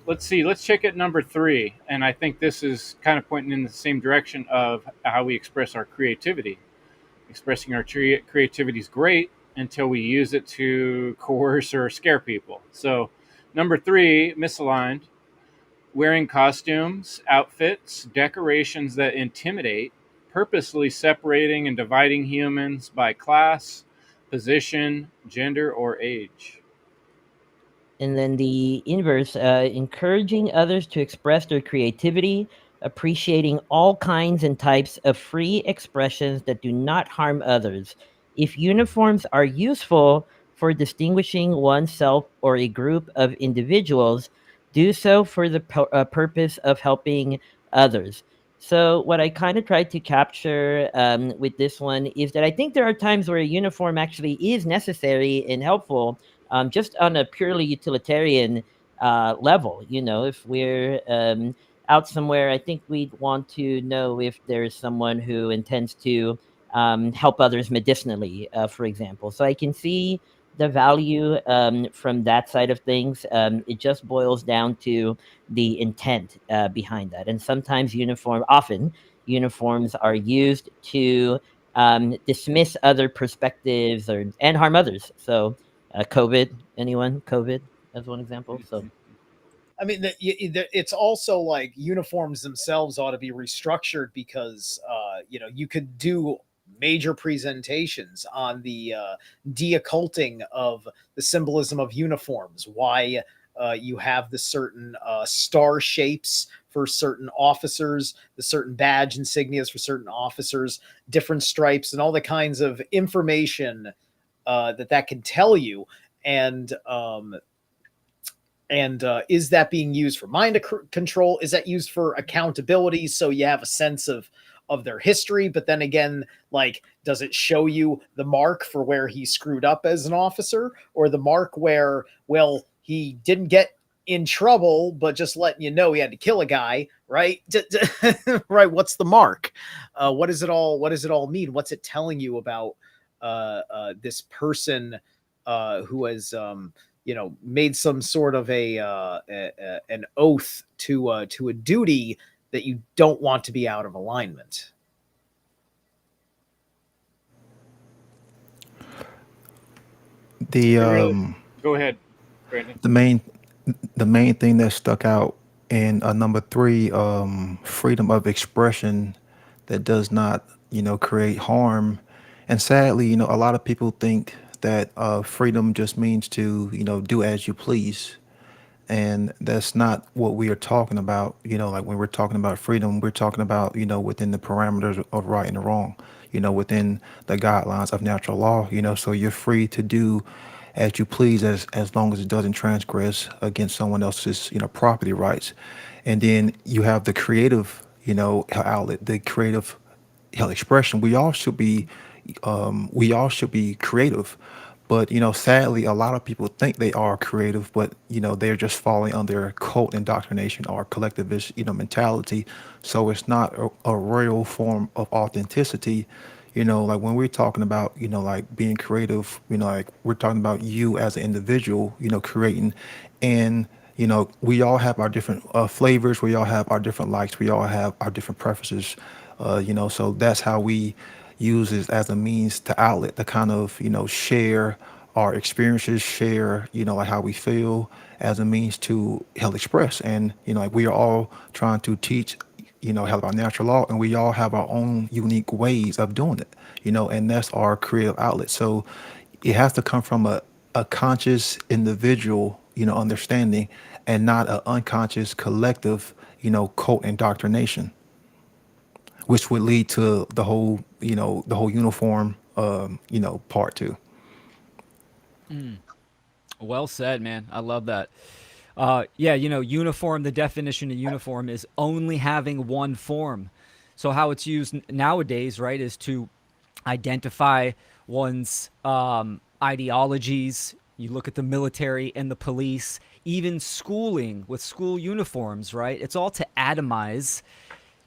Let's see. Let's check at number 3. And I think this is kind of pointing in the same direction of how we express our creativity. Expressing our creativity is great until we use it to coerce or scare people. So, number 3, misaligned, wearing costumes, outfits, decorations that intimidate, purposely separating and dividing humans by class, position, gender, or age. And then the inverse, encouraging others to express their creativity, appreciating all kinds and types of free expressions that do not harm others. If uniforms are useful for distinguishing oneself or a group of individuals, do so for the purpose of helping others. So, what I kind of tried to capture with this one is that I think there are times where a uniform actually is necessary and helpful, just on a purely utilitarian level. If we're out somewhere, I think we'd want to know if there's someone who intends to help others medicinally, for example. So I can see the value from that side of things. It just boils down to the intent behind that. And often uniforms are used to dismiss other perspectives and harm others. So, COVID, anyone? COVID as one example. So, I mean, it's also like uniforms themselves ought to be restructured because, you could do major presentations on the de-occulting of the symbolism of uniforms, why you have the certain star shapes for certain officers, the certain badge insignias for certain officers, different stripes, and all the kinds of information that can tell you. And is that being used for mind control? Is that used for accountability? So you have a sense of their history, but then again, like, does it show you the mark for where he screwed up as an officer, or the mark where, well, he didn't get in trouble, but just letting you know he had to kill a guy, right? Right? What's the mark? What does it all mean? What's it telling you about this person who has made some sort of an oath to a duty that you don't want to be out of alignment? The Go ahead, Brandon. the main thing that stuck out in number three, freedom of expression that does not, create harm. And sadly, a lot of people think that freedom just means to, do as you please. And that's not what we are talking about. Like when we're talking about freedom, we're talking about, within the parameters of right and wrong, within the guidelines of natural law, so you're free to do as you please as long as it doesn't transgress against someone else's, property rights. And then you have the creative, outlet, the creative expression. We all should be creative, but sadly, a lot of people think they are creative, but they're just falling under cult indoctrination or collectivist mentality. So it's not a real form of authenticity. Like when we're talking about like being creative, like we're talking about you as an individual, creating. And we all have our different flavors, we all have our different likes, we all have our different preferences. So that's how we use it as a means to outlet, to kind of share our experiences, share like how we feel, as a means to help express. And like we are all trying to teach help our natural law, and we all have our own unique ways of doing it. And that's our creative outlet. So it has to come from a conscious individual understanding, and not an unconscious collective cult indoctrination, which would lead to the whole uniform part too. Well said, man. I love that. Yeah, uniform, the definition of uniform is only having one form. So how it's used nowadays, right, is to identify one's ideologies. You look at the military and the police, even schooling with school uniforms, right? It's all to atomize,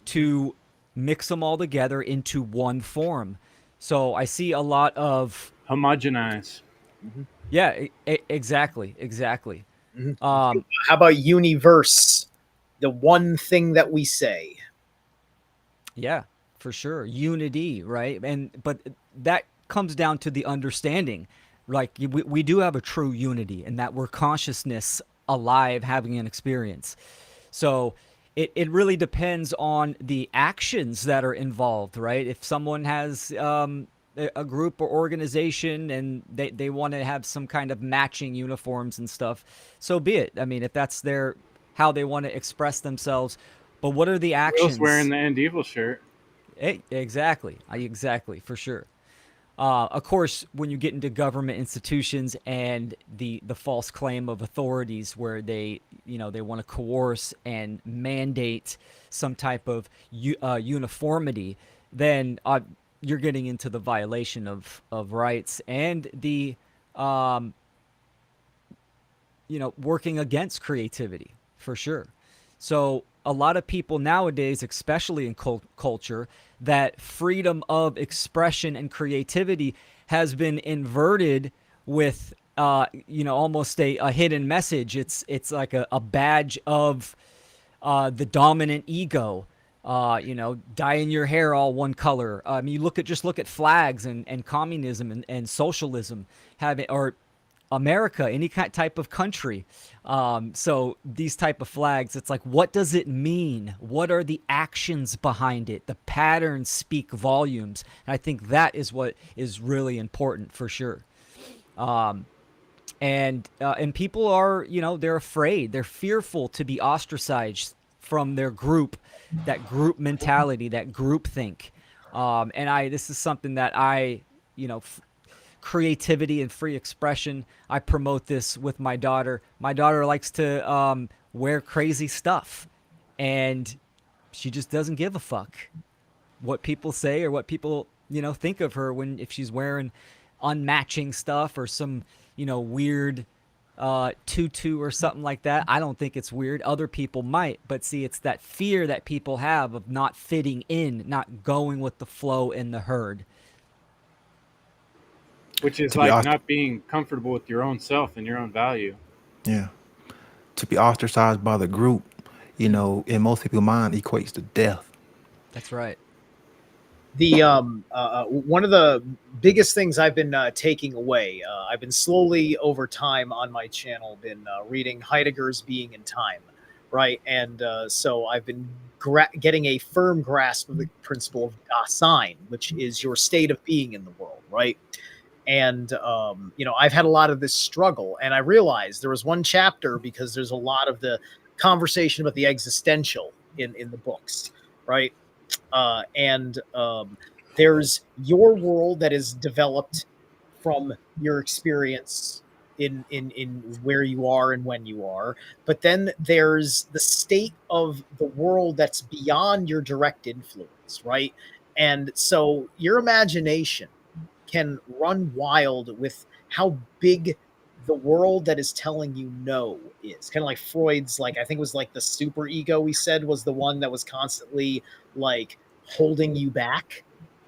to mix them all together into one form. So I see a lot of, Homogenize. yeah, exactly. How about universe, the one thing that we say? Yeah, for sure. Unity, right? But that comes down to the understanding. Like we do have a true unity, and that we're consciousness alive, having an experience. So it really depends on the actions that are involved, right? If someone has a group or organization and they want to have some kind of matching uniforms and stuff, so be it. I mean, if that's how they want to express themselves. But what are the actions? Will's wearing the End Evil shirt. Exactly, for sure. Of course, when you get into government institutions and the false claim of authorities, where they want to coerce and mandate some type of uniformity, then you're getting into the violation of rights and the working against creativity, for sure. So a lot of people nowadays, especially in culture, that freedom of expression and creativity has been inverted with almost a hidden message. It's like a badge of the dominant ego. dyeing your hair all one color. I mean, you look at flags and communism and socialism, or America, any type of country. So these type of flags, it's like, what does it mean? What are the actions behind it? The patterns speak volumes. And I think that is what is really important for sure. And people are, they're afraid, they're fearful to be ostracized from their group, that group mentality, that group think. This is something that creativity and free expression. I promote this with my daughter. My daughter likes to wear crazy stuff, and she just doesn't give a fuck what people say or what people think of her if she's wearing unmatching stuff or some weird tutu or something like that. I don't think it's weird. Other people might, but see, it's that fear that people have of not fitting in, not going with the flow in the herd. Which is like not being comfortable with your own self and your own value. Yeah. To be ostracized by the group, in most people's mind equates to death. That's right. The one of the biggest things I've been taking away, I've been slowly over time on my channel been reading Heidegger's Being in Time, right? And so I've been getting a firm grasp of the principle of Dasein, which is your state of being in the world, right? And I've had a lot of this struggle, and I realized there was one chapter, because there's a lot of the conversation about the existential in the books, right? There's your world that is developed from your experience in where you are and when you are, but then there's the state of the world that's beyond your direct influence, right? And so your imagination can run wild with how big the world that is telling you no is. Kind of like Freud's, I think it was the super ego, he said, was the one that was constantly holding you back,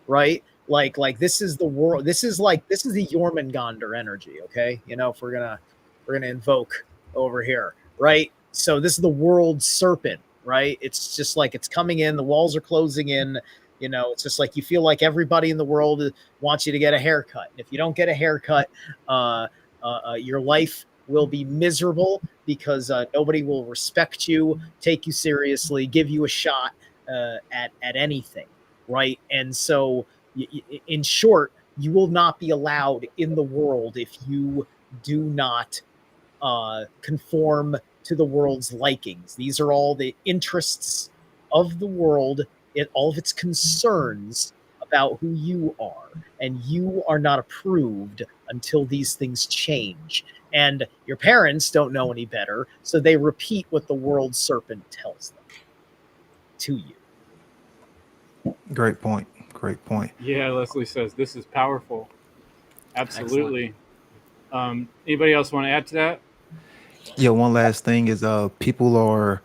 right? Like this is the world. This is the Jormungandr energy. Okay. If we're going to invoke over here, right? So this is the world serpent, right? It's just it's coming in, the walls are closing in. It's just you feel like everybody in the world wants you to get a haircut. And if you don't get a haircut, your life will be miserable, because nobody will respect you, take you seriously, give you a shot at anything, right? And so, in short, you will not be allowed in the world if you do not conform to the world's likings. These are all the interests of the world, all of its concerns about who you are, and you are not approved until these things change. And your parents don't know any better, so they repeat what the world serpent tells them to you. Great point. Yeah, Leslie says this is powerful. Absolutely. Anybody else want to add to that? Yeah, one last thing is people are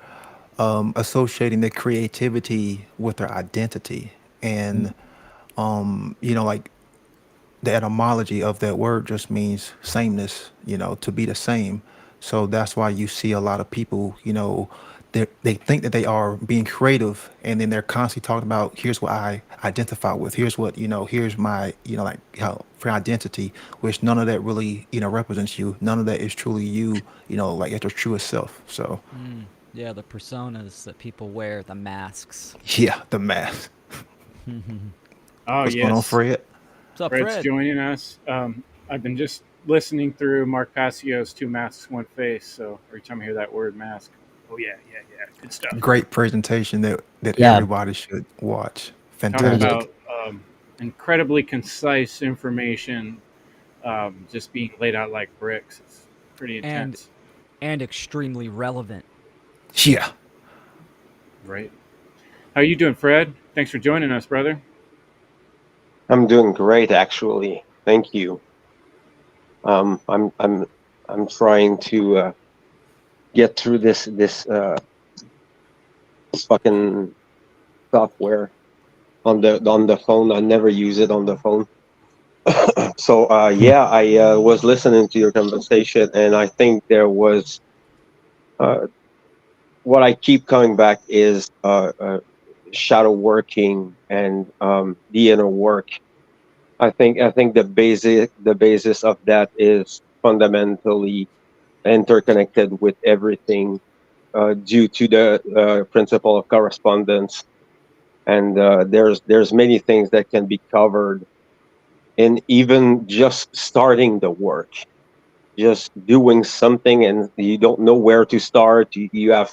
associating their creativity with their identity, and the etymology of that word just means sameness, to be the same. So that's why you see a lot of people, they think that they are being creative, and then they're constantly talking about, here's what I identify with, here's what, here's my, how for identity, which none of that really, represents you. None of that is truly you, at your truest self. So yeah, the personas that people wear, the masks. Yeah, the mask. Oh, What's going on, Fred? What's up, Fred's Fred? joining us. I've been just listening through Mark Passio's Two Masks, One Face. So every time I hear that word mask, oh yeah, good stuff. Great presentation that Yeah. everybody should watch. Talking Fantastic. about incredibly concise information, just being laid out like bricks. It's pretty intense. And extremely relevant. Yeah. Right. How are you doing, Fred? Thanks for joining us, brother. I'm doing great, actually. Thank you. I'm trying to get through this fucking software on the phone. I never use it on the phone. So yeah, I was listening to your conversation, and I think there was what I keep coming back is shadow working and the inner work. I think the basis of that is fundamentally interconnected with everything due to the principle of correspondence. And there's many things that can be covered in even just starting the work, just doing something, and you don't know where to start. You have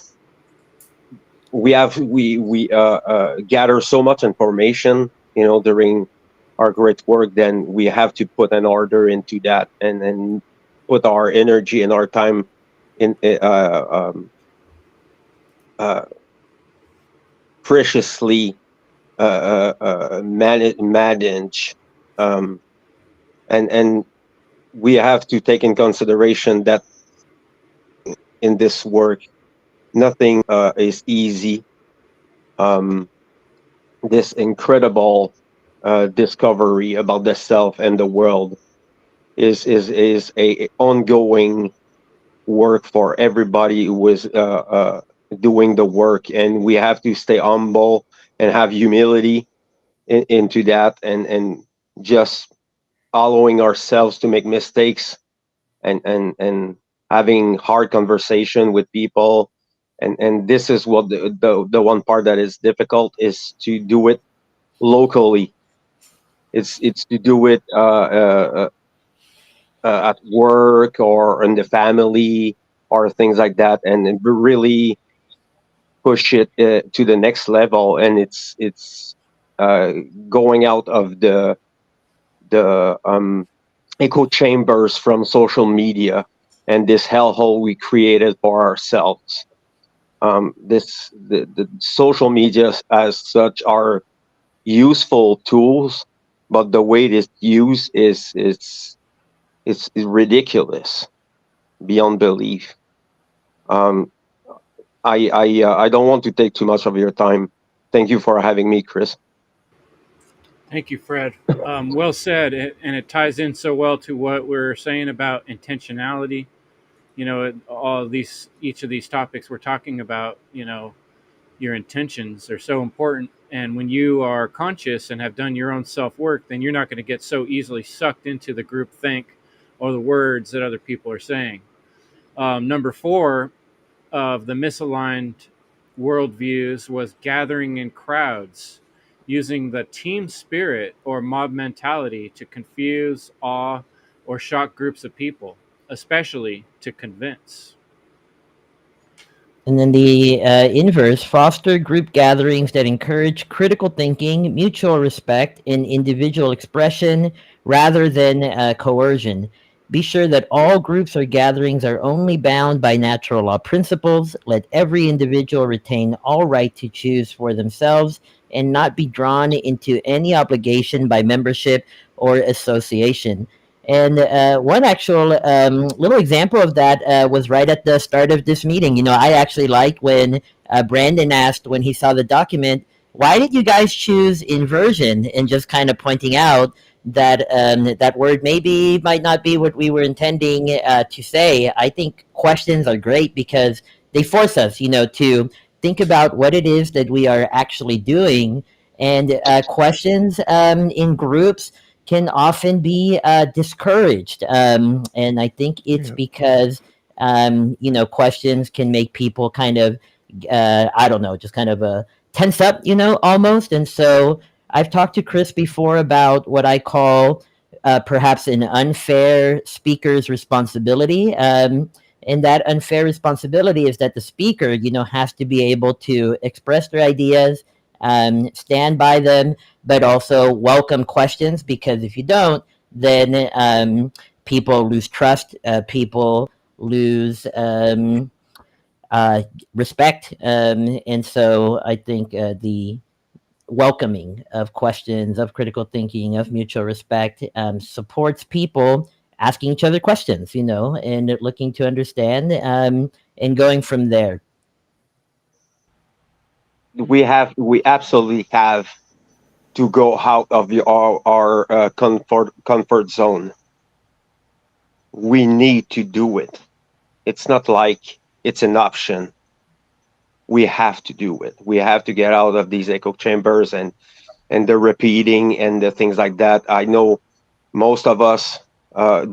we gather so much information, during our great work. Then we have to put an order into that, and then put our energy and our time in uh, preciously manage, um, and we have to take in consideration that in this work nothing is easy. um, this incredible discovery about the self and the world is a ongoing work for everybody who is doing the work, and we have to stay humble and have humility into that, and just allowing ourselves to make mistakes, and having hard conversation with people. And this is what the one part that is difficult is to do it locally. It's to do it at work or in the family or things like that, and really push it to the next level. And it's uh, going out of the echo chambers from social media and this hellhole we created for ourselves. The social media as such are useful tools, but the way it is used is ridiculous beyond belief. Um, I don't want to take too much of your time. Thank you for having me, Chris. Thank you, Fred. Well said, and it ties in so well to what we're saying about intentionality. All of these, each of these topics we're talking about, your intentions are so important. And when you are conscious and have done your own self work, then you're not going to get so easily sucked into the group think or the words that other people are saying. Number 4 of the misaligned worldviews was gathering in crowds, using the team spirit or mob mentality to confuse, awe, or shock groups of people, especially to convince. And then the inverse, foster group gatherings that encourage critical thinking, mutual respect, and individual expression rather than coercion. Be sure that all groups or gatherings are only bound by natural law principles. Let every individual retain all right to choose for themselves and not be drawn into any obligation by membership or association. And one actual little example of that was right at the start of this meeting. I actually liked when Brandon asked when he saw the document, why did you guys choose inversion? And just kind of pointing out that that word might not be what we were intending to say. I think questions are great because they force us, to think about what it is that we are actually doing. And questions in groups can often be discouraged. And I think it's Yeah. because, questions can make people kind of, I don't know, just kind of tense up, almost. And so I've talked to Chris before about what I call perhaps an unfair speaker's responsibility. And that unfair responsibility is that the speaker, has to be able to express their ideas, stand by them, but also welcome questions, because if you don't, then people lose trust, people lose respect. And so I think the welcoming of questions, of critical thinking, of mutual respect supports people asking each other questions, and looking to understand and going from there. We absolutely have to go out of our comfort zone. We need to do it. It's not like it's an option. we have to do it. We have to get out of these echo chambers and the repeating and the things like that. I know most of us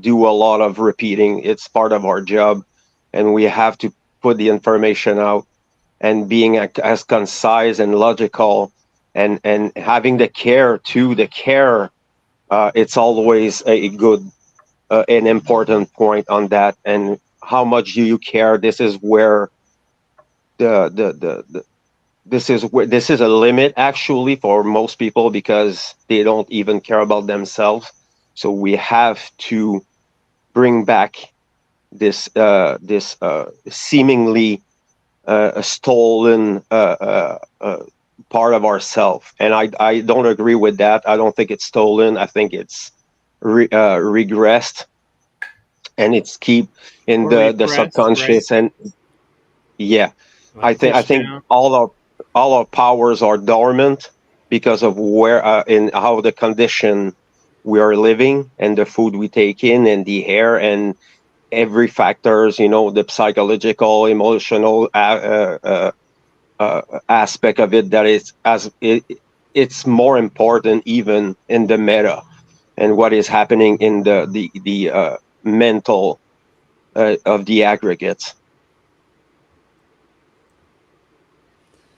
do a lot of repeating. It's part of our job, and we have to put the information out and being as concise and logical and having the care too. The care, it's always a good, an important point on that. And how much do you care? This is where the this is a limit actually for most people because they don't even care about themselves. So we have to bring back this seemingly stolen part of ourself, and I don't agree with that. I don't think it's stolen. I think it's regressed, and it's keep in Or the repressed, subconscious. And yeah, Like I pushed think down. all our powers are dormant because of where in how the condition we are living and the food we take in and the air and every factors, the psychological, emotional aspect of it, that is it's more important even in the meta and what is happening in the mental of the aggregates.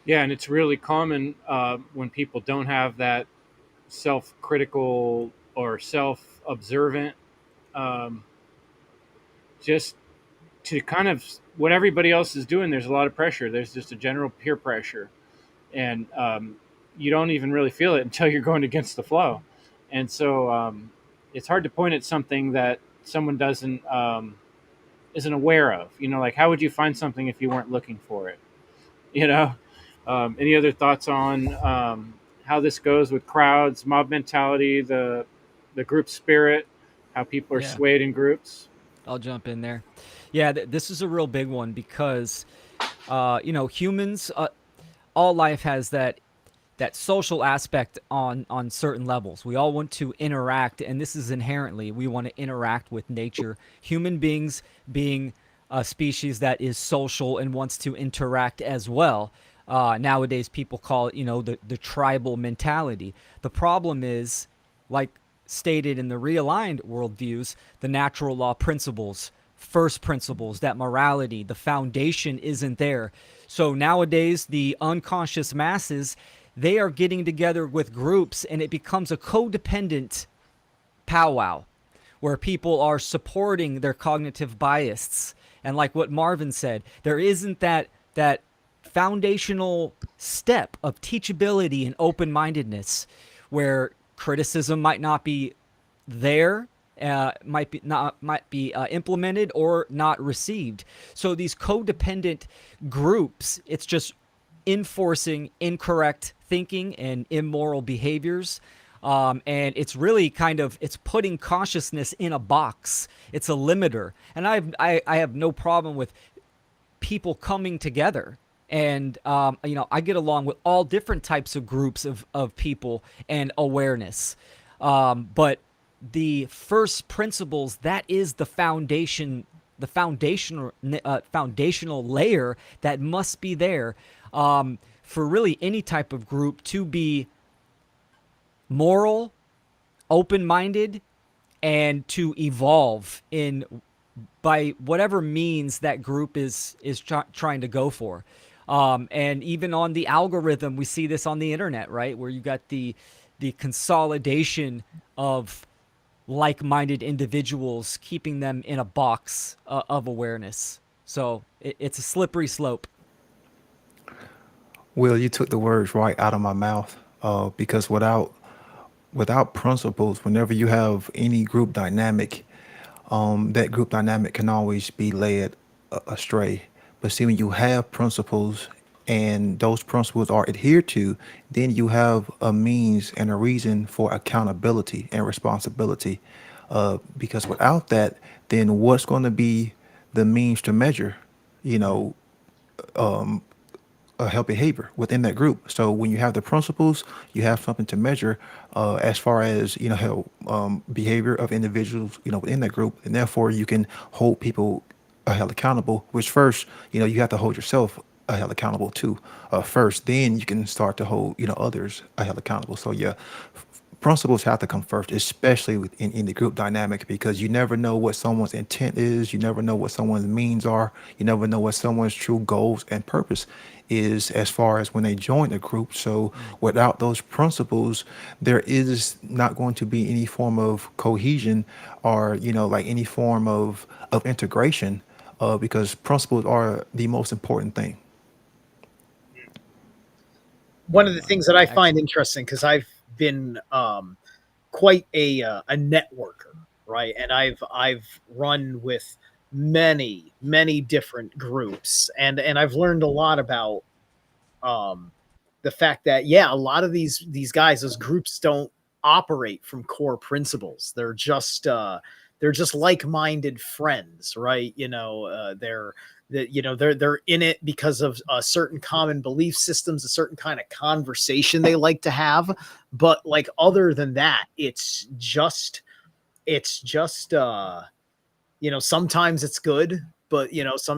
Yeah, and it's really common when people don't have that self-critical or self-observant, um, just to kind of what everybody else is doing. There's a lot of pressure. There's just a general peer pressure, and you don't even really feel it until you're going against the flow. And so it's hard to point at something that someone doesn't isn't aware of. Like how would you find something if you weren't looking for it? You know. Any other thoughts on how this goes with crowds, mob mentality, the group spirit, how people are Yeah. swayed in groups? I'll jump in there. Yeah, this is a real big one because, humans, all life has that social aspect on certain levels. We all want to interact, and this is inherently we want to interact with nature. Human beings being a species that is social and wants to interact as well. Nowadays, people call it, the tribal mentality. The problem is, like stated in the realigned worldviews, the natural law principles, first principles, that morality, the foundation isn't there. So nowadays, the unconscious masses, they are getting together with groups, and it becomes a codependent powwow where people are supporting their cognitive biases. And like what Marvin said, there isn't that foundational step of teachability and open-mindedness where criticism might not be there, might be implemented or not received. So these codependent groups, it's just enforcing incorrect thinking and immoral behaviors. And it's really it's putting consciousness in a box. It's a limiter. And I have no problem with people coming together. And, I get along with all different types of groups of people and awareness. But the first principles, that is the foundation, the foundational layer that must be there for really any type of group to be moral, open-minded, and to evolve by whatever means that group is trying to go for. And even on the algorithm, we see this on the internet, right? Where you got the consolidation of like-minded individuals, keeping them in a box of awareness. So it's a slippery slope. Will, you took the words right out of my mouth because without principles, whenever you have any group dynamic, that group dynamic can always be led astray. But see, when you have principles and those principles are adhered to, then you have a means and a reason for accountability and responsibility. Because without that, then what's going to be the means to measure, you know, a healthy behavior within that group? So when you have the principles, you have something to measure as far as how behavior of individuals within that group, and therefore you can hold people held accountable. Which first, you have to hold yourself held accountable to first. Then you can start to hold others held accountable. So yeah, principles have to come first, especially in the group dynamic, because you never know what someone's intent is. You never know what someone's means are. You never know what someone's true goals and purpose is as far as when they join a group. So without those principles, there is not going to be any form of cohesion or like any form of integration, because principles are the most important thing. One of the things that I find interesting, because I've been quite a networker, right? And I've run with many different groups, and I've learned a lot about the fact that a lot of these guys, those groups, don't operate from core principles. They're just like-minded friends, right? They're in it because of certain common belief systems, a certain kind of conversation they like to have. But like, other than that, it's just sometimes it's good, but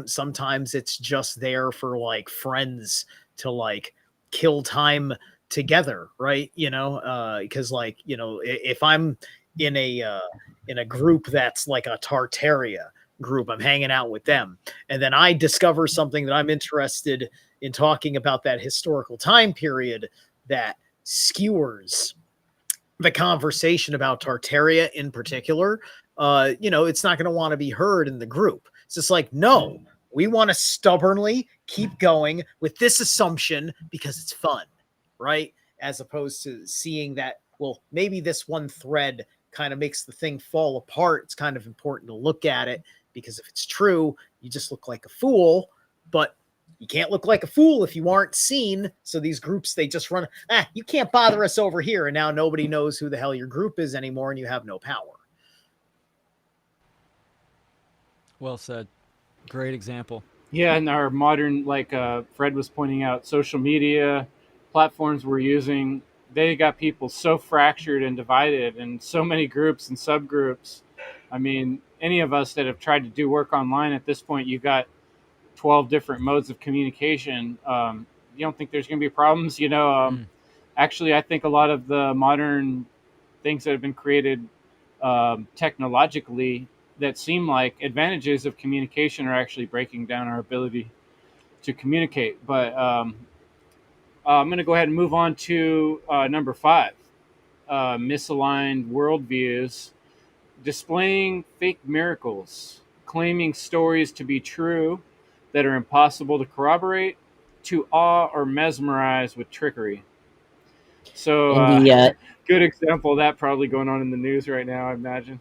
sometimes it's just there for like friends to like kill time together, right? Because if I'm in a group that's like a Tartaria group, I'm hanging out with them, and then I discover something that I'm interested in talking about, that historical time period that skewers the conversation about Tartaria in particular, it's not going to want to be heard in the group. It's just like, no, we want to stubbornly keep going with this assumption because it's fun, right? As opposed to seeing that, well, maybe this one thread kind of makes the thing fall apart. It's kind of important to look at it, because if it's true, you just look like a fool, but you can't look like a fool if you aren't seen. So these groups, they just run, you can't bother us over here. And now nobody knows who the hell your group is anymore, and you have no power. Well said. Great example. Yeah, and our modern, like Fred was pointing out, social media platforms we're using, they got people so fractured and divided, and so many groups and subgroups. I mean, any of us that have tried to do work online at this point, you've got 12 different modes of communication. You don't think there's going to be problems? Actually, I think a lot of the modern things that have been created technologically that seem like advantages of communication are actually breaking down our ability to communicate. But I'm going to go ahead and move on to number 5, misaligned worldviews. Displaying fake miracles, claiming stories to be true that are impossible to corroborate, to awe or mesmerize with trickery. So, good example of that probably going on in the news right now, I imagine.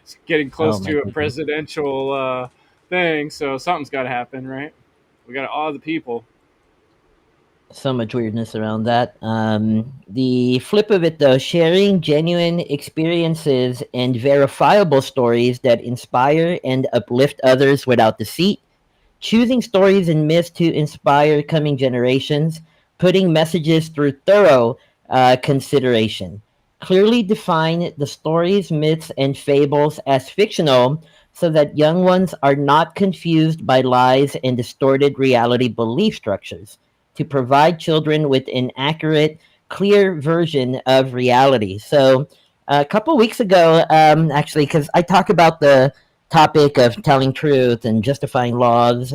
It's getting close to a presidential thing, so something's got to happen, right? We got to awe the people. So much weirdness around that. The flip of it, though, sharing genuine experiences and verifiable stories that inspire and uplift others without deceit, choosing stories and myths to inspire coming generations, putting messages through thorough consideration. Clearly define the stories, myths, and fables as fictional so that young ones are not confused by lies and distorted reality belief structures, to provide children with an accurate, clear version of reality. So a couple weeks ago, actually, because I talk about the topic of telling truth and justifying lies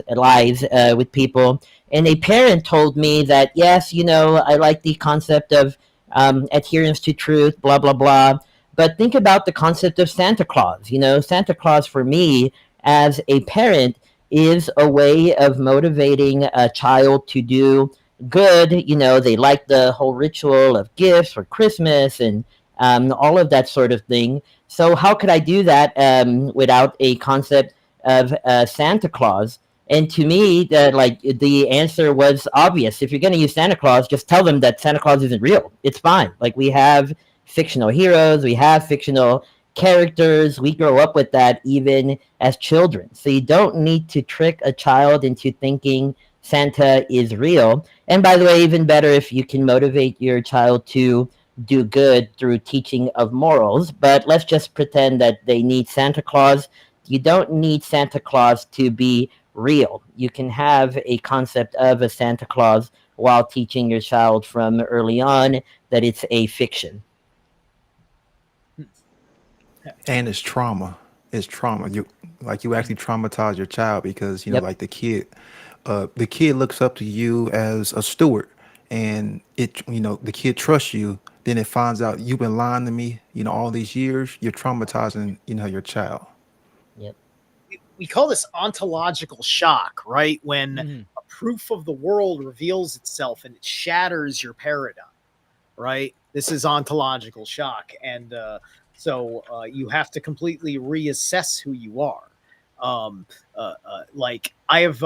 with people, and a parent told me that, yes, I like the concept of adherence to truth, blah, blah, blah. But think about the concept of Santa Claus. Santa Claus for me as a parent is a way of motivating a child to do good. They like the whole ritual of gifts for Christmas and all of that sort of thing. So how could I do that without a concept of Santa Claus? And to me, the answer was obvious. If you're going to use Santa Claus, just tell them that Santa Claus isn't real. It's fine. Like, we have fictional heroes, we have fictional characters, we grow up with that even as children. So you don't need to trick a child into thinking Santa is real. And by the way, even better if you can motivate your child to do good through teaching of morals. But let's just pretend that they need Santa Claus. You don't need Santa Claus to be real. You can have a concept of a Santa Claus while teaching your child from early on that it's a fiction. And it's trauma. It's trauma. You actually traumatize your child because Yep. like the kid looks up to you as a steward, and the kid trusts you. Then it finds out you've been lying to me. All these years. You're traumatizing your child. Yep. We call this ontological shock, right? When Mhm. a proof of the world reveals itself and it shatters your paradigm, right? This is ontological shock. And so you have to completely reassess who you are. Like I have,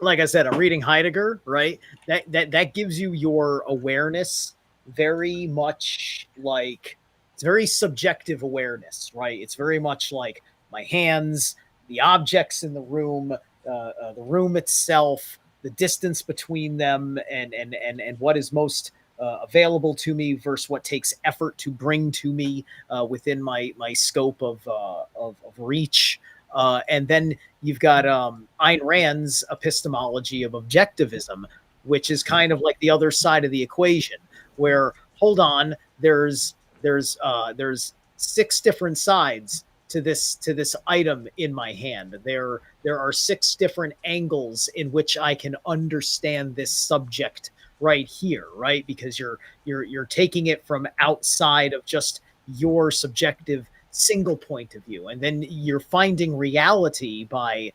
like I said, I'm reading Heidegger, right? That gives you your awareness very much like it's very subjective awareness, right? It's very much like my hands, the objects in the room itself, the distance between them, and what is most available to me versus what takes effort to bring to me within my scope of reach. And then you've got Ayn Rand's epistemology of objectivism, which is kind of like the other side of the equation, where hold on, there's 6 different sides to this item in my hand. There are 6 different angles in which I can understand this subject right here, right? Because you're taking it from outside of just your subjective single point of view, and then you're finding reality by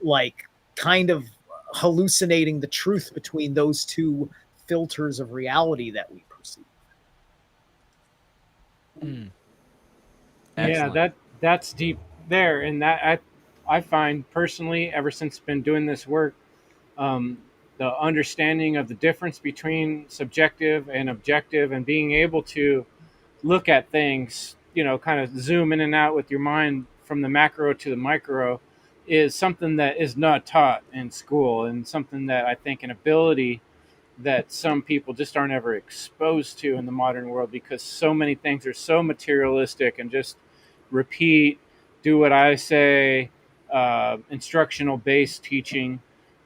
like kind of hallucinating the truth between those 2 filters of reality that we perceive. Mm. Yeah, Excellent. that's deep there, and that I find personally, ever since been doing this work, the understanding of the difference between subjective and objective, and being able to look at things, kind of zoom in and out with your mind from the macro to the micro, is something that is not taught in school, and something that I think an ability that some people just aren't ever exposed to in the modern world, because so many things are so materialistic and just repeat, do what I say, instructional based teaching,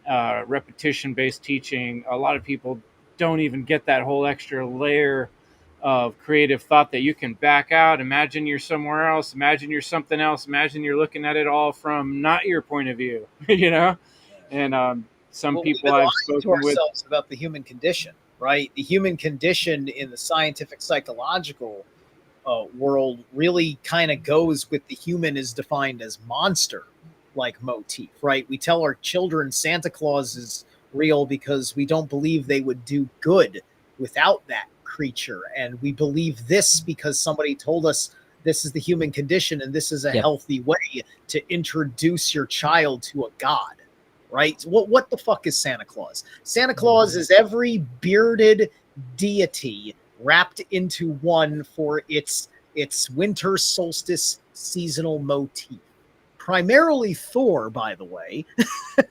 repetition based teaching. A lot of people don't even get that whole extra layer of creative thought that you can back out. Imagine you're somewhere else. Imagine you're something else. Imagine you're looking at it all from not your point of view, And some Well, people we've been I've lying to spoken with. ourselves about the human condition, right? The human condition in the scientific psychological world really kind of goes with the human is defined as monster like motif, right? We tell our children Santa Claus is real because we don't believe they would do good without that creature. And we believe this because somebody told us this is the human condition and this is a Yep. healthy way to introduce your child to a god, right? What the fuck is Santa Claus? Santa Claus is every bearded deity wrapped into one for its winter solstice seasonal motif. Primarily Thor, by the way,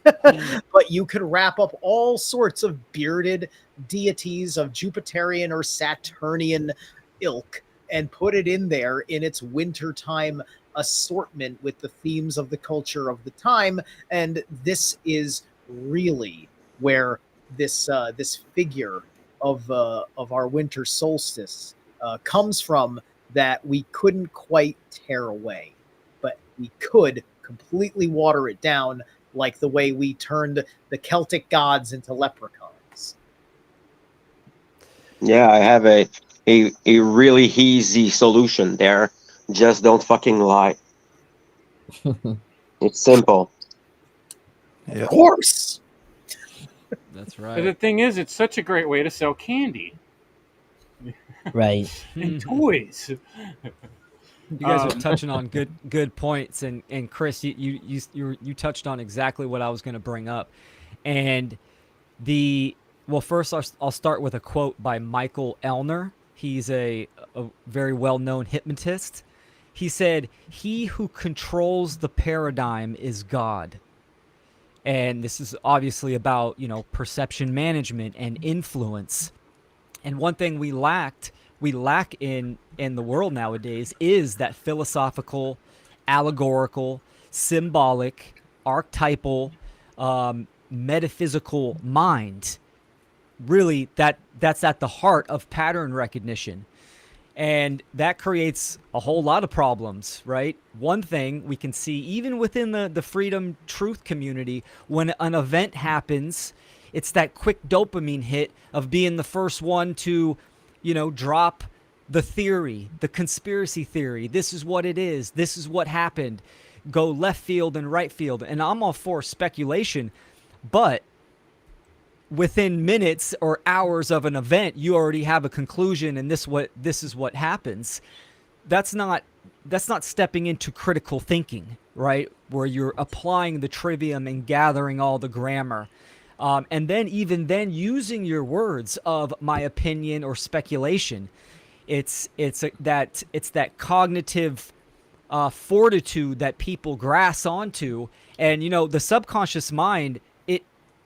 but you could wrap up all sorts of bearded deities of Jupiterian or Saturnian ilk and put it in there in its wintertime assortment with the themes of the culture of the time. And this is really where this figure of our winter solstice comes from, that we couldn't quite tear away, but we could completely water it down, like the way we turned the Celtic gods into leprechauns. Yeah, I have a really easy solution there. Just don't fucking lie. It's simple. Yeah. Of course. That's But the right. thing is, it's such a great way to sell candy Right. and toys. You guys are Um, touching on good points, and Chris, you touched on exactly what I was going to bring up, and first I'll start with a quote by Michael Elner. He's a very well-known hypnotist. He said, "He who controls the paradigm is God." And this is obviously about, perception management and influence. And one thing we lack in the world nowadays is that philosophical, allegorical, symbolic archetypal, metaphysical mind. Really, that's at the heart of pattern recognition. And that creates a whole lot of problems, right? One thing we can see, even within the freedom truth community, when an event happens, it's that quick dopamine hit of being the first one to, drop the theory, the conspiracy theory. This is what it is. This is what happened. Go left field and right field. And I'm all for speculation, but within minutes or hours of an event, you already have a conclusion, and this is what happens. That's not stepping into critical thinking, right? Where you're applying the trivium and gathering all the grammar. And then even then using your words of my opinion or speculation. It's that cognitive fortitude that people grasp onto. And the subconscious mind,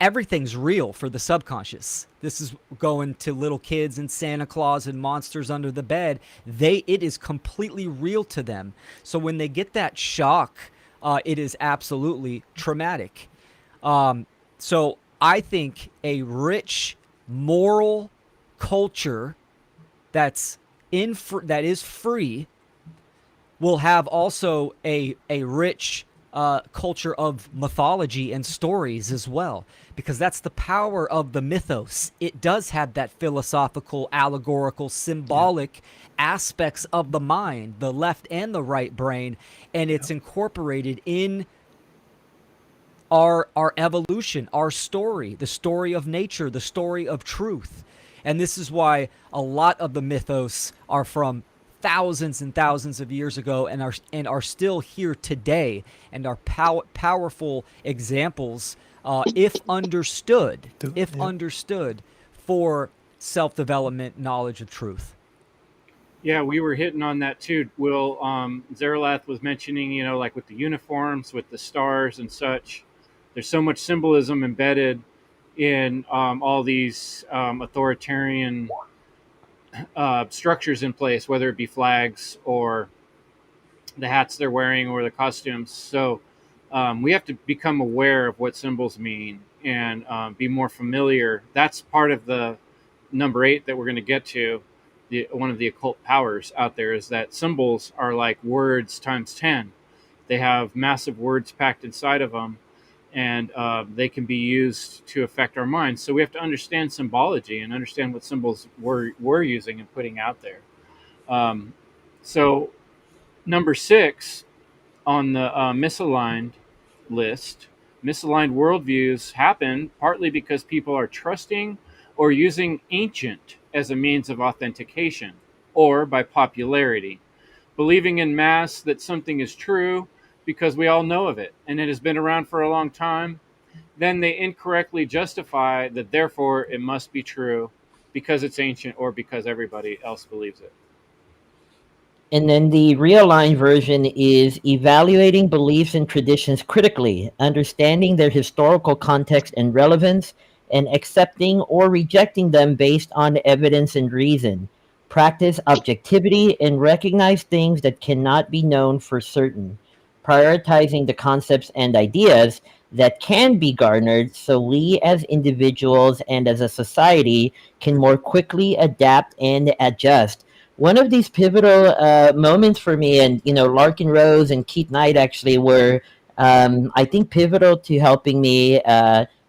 everything's real for the subconscious. This is going to little kids and Santa Claus and monsters under the bed. It is completely real to them. So when they get that shock, it is absolutely traumatic. So I think a rich moral culture that is free will have also a rich culture of mythology and stories as well, because that's the power of the mythos. It does have that philosophical, allegorical, symbolic aspects of the mind, the left and the right brain, and it's incorporated in our evolution, our story, the story of nature, the story of truth. And this is why a lot of the mythos are from thousands and thousands of years ago and are still here today, and are powerful examples if understood for self-development, knowledge of truth. Yeah, we were hitting on that too. Will, Zeralath was mentioning, like with the uniforms, with the stars and such, there's so much symbolism embedded in all these authoritarian structures in place, whether it be flags or the hats they're wearing or the costumes. So we have to become aware of what symbols mean and be more familiar. That's part of the number 8 that we're going to get to. One of the occult powers out there is that symbols are like words times 10. They have massive words packed inside of them, and they can be used to affect our minds. So we have to understand symbology and understand what symbols we're using and putting out there. So number 6 on the misaligned list, misaligned worldviews happen partly because people are trusting or using ancient as a means of authentication, or by popularity, believing in mass that something is true because we all know of it and it has been around for a long time. Then they incorrectly justify that therefore it must be true because it's ancient or because everybody else believes it. And then the realigned version is evaluating beliefs and traditions critically, understanding their historical context and relevance, and accepting or rejecting them based on evidence and reason. Practice objectivity and recognize things that cannot be known for certain. Prioritizing the concepts and ideas that can be garnered so we as individuals and as a society can more quickly adapt and adjust. One of these pivotal moments for me, and Larkin Rose and Keith Knight actually were, I think, pivotal to helping me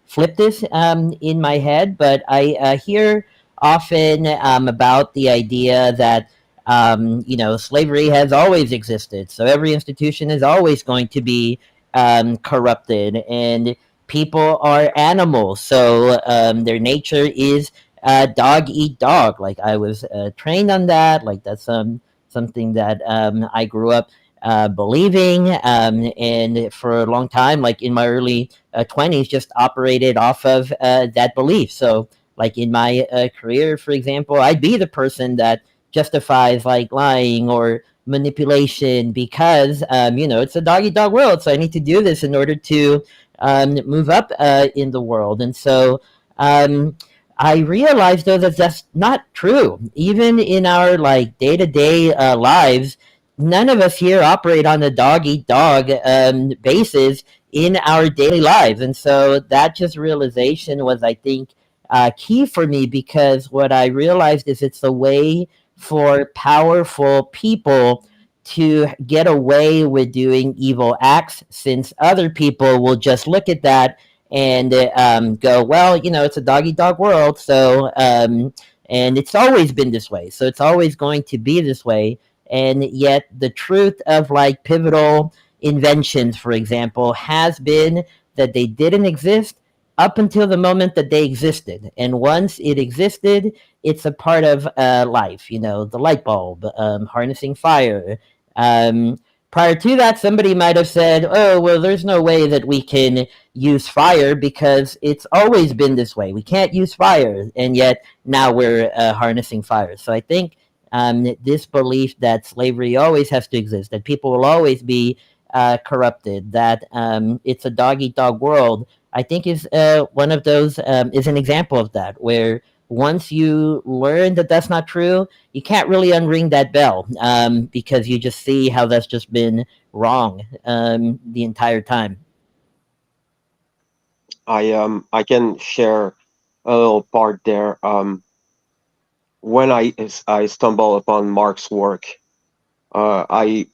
flip this in my head. But I hear often about the idea that slavery has always existed, so every institution is always going to be corrupted, and people are animals, so their nature is dog eat dog. Like I was trained on that. Like that's something that I grew up believing, and for a long time, like in my early 20s, just operated off of that belief. So like in my career, for example, I'd be the person that justifies like lying or manipulation because it's a dog eat dog world, so I need to do this in order to move up in the world. And so I realized though that that's not true. Even in our like day-to-day lives, none of us here operate on a dog eat dog basis in our daily lives. And so that just realization was, I think, key for me, because what I realized is it's a way for powerful people to get away with doing evil acts, since other people will just look at that and go, well, it's a dog eat dog world. So, and it's always been this way. So it's always going to be this way. And yet, the truth of like pivotal inventions, for example, has been that they didn't exist up until the moment that they existed. And once it existed, it's a part of life, the light bulb, harnessing fire. Um, Prior to that, somebody might have said, oh, well, there's no way that we can use fire because it's always been this way. We can't use fire. And yet now we're harnessing fire. So I think this belief that slavery always has to exist, that people will always be corrupted, that it's a dog eat dog world, I think is one of those, is an example of that, where once you learn that that's not true, you can't really unring that bell, because you just see how that's just been wrong the entire time. I can share a little part there. When I stumbled upon Mark's work, I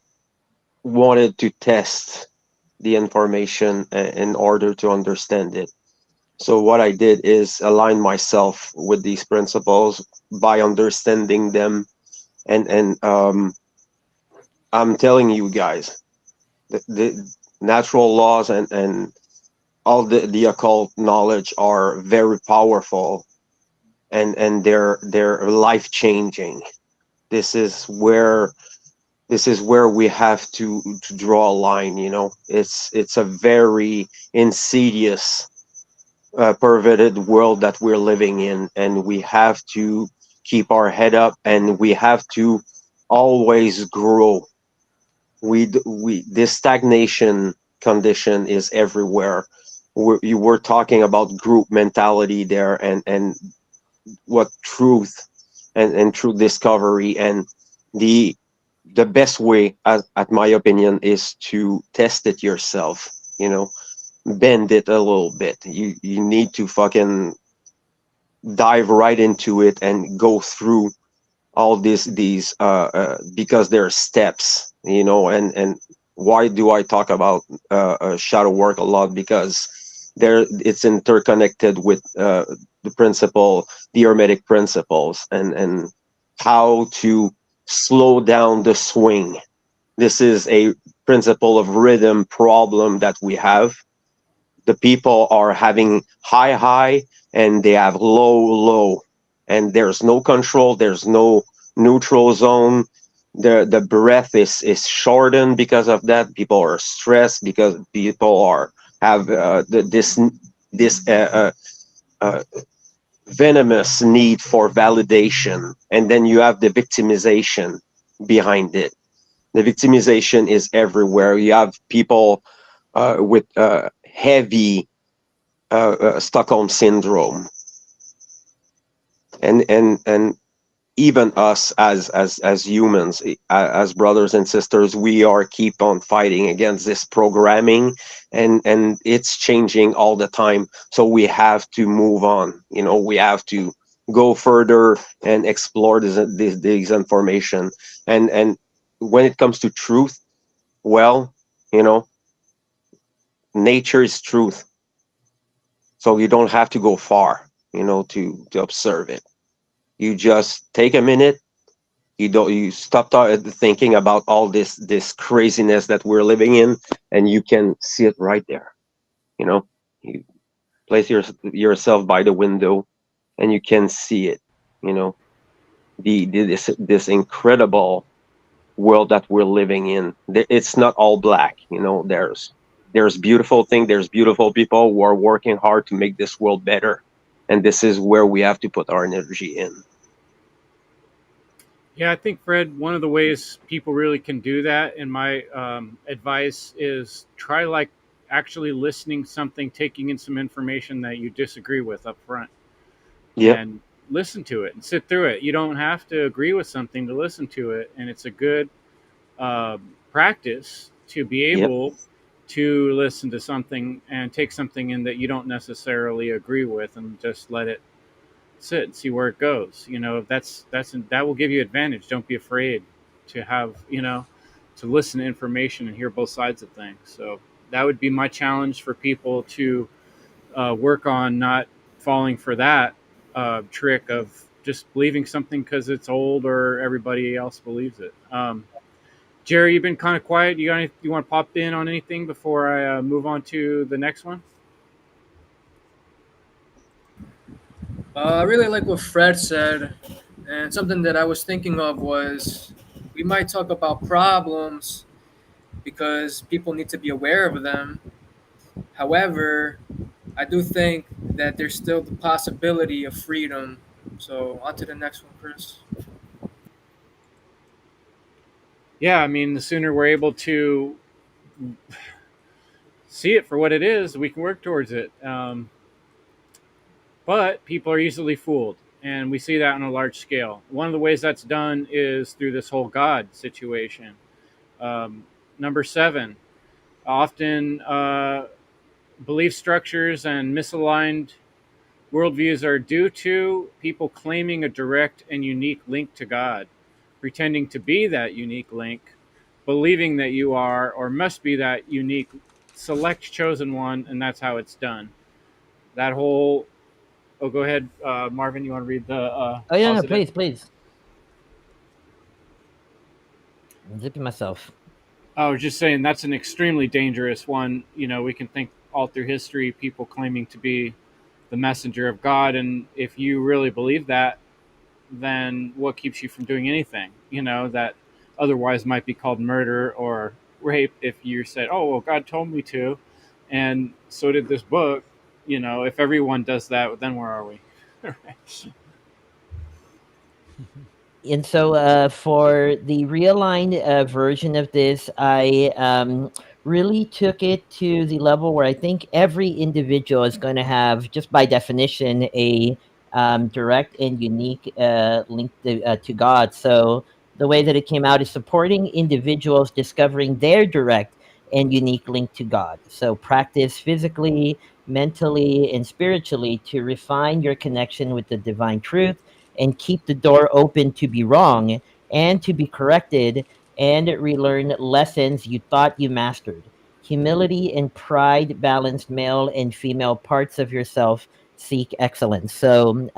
wanted to test the information in order to understand it. So what I did is align myself with these principles by understanding them, and I'm telling you guys, the natural laws and all the occult knowledge are very powerful, and they're life changing. This is where we have to draw a line. It's a very insidious, perverted world that we're living in, and we have to keep our head up, and we have to always grow. This stagnation condition is everywhere. You were talking about group mentality there, and what truth and true discovery, and the best way, at my opinion, is to test it yourself. Bend it a little bit. You need to fucking dive right into it and go through all these because there are steps, and why do I talk about shadow work a lot? Because it's interconnected with the principle, the hermetic principles, and how to slow down the swing. This is a principle of rhythm problem that we have. The people are having high, and they have low, and there's no control, there's no neutral zone. The breath is shortened because of that. People are stressed because people have this venomous need for validation, and then you have the victimization behind it. The victimization is everywhere. You have people with heavy Stockholm syndrome, and even us as humans, as brothers and sisters, we are keep on fighting against this programming, and it's changing all the time. So we have to move on. We have to go further and explore this information. And when it comes to truth, well, nature is truth. So you don't have to go far, to observe it. You just take a minute. You stop thinking about all this craziness that we're living in, and you can see it right there. You place yourself by the window, and you can see it. This incredible world that we're living in. It's not all black. There's beautiful things. There's beautiful people who are working hard to make this world better, and this is where we have to put our energy in. Yeah, I think, Fred, one of the ways people really can do that, and my advice is try actually listening something, taking in some information that you disagree with up front, and listen to it and sit through it. You don't have to agree with something to listen to it, and it's a good practice to be able to listen to something and take something in that you don't necessarily agree with, and just let it sit and see where it goes. That will give you advantage. Don't be afraid to have, to listen to information and hear both sides of things. So that would be my challenge for people to work on not falling for that trick of just believing something because it's old or everybody else believes it. Jerry, you've been kind of quiet. You want to pop in on anything before I move on to the next one? I really like what Fred said, and something that I was thinking of was we might talk about problems because people need to be aware of them. However, I do think that there's still the possibility of freedom. So on to the next one, Chris. Yeah, I mean, the sooner we're able to see it for what it is, we can work towards it. But people are easily fooled, and we see that on a large scale. One of the ways that's done is through this whole God situation. Number 7, often belief structures and misaligned worldviews are due to people claiming a direct and unique link to God, pretending to be that unique link, believing that you are or must be that unique, select chosen one, and that's how it's done. That whole... Oh, go ahead, Marvin. You want to read the... Oh, yeah, no, please. I'm zipping myself. I was just saying that's an extremely dangerous one. We can think all through history, people claiming to be the messenger of God. And if you really believe that, then what keeps you from doing anything, that otherwise might be called murder or rape if you said, oh, well, God told me to, and so did this book. If everyone does that, then where are we? And so for the realigned version of this, I really took it to the level where I think every individual is going to have, just by definition, a direct and unique link to God. So the way that it came out is supporting individuals discovering their direct and unique link to God. So practice physically, mentally, and spiritually to refine your connection with the divine truth and keep the door open to be wrong and to be corrected and relearn lessons you thought you mastered. Humility and pride, balanced male and female parts of yourself, seek excellence. So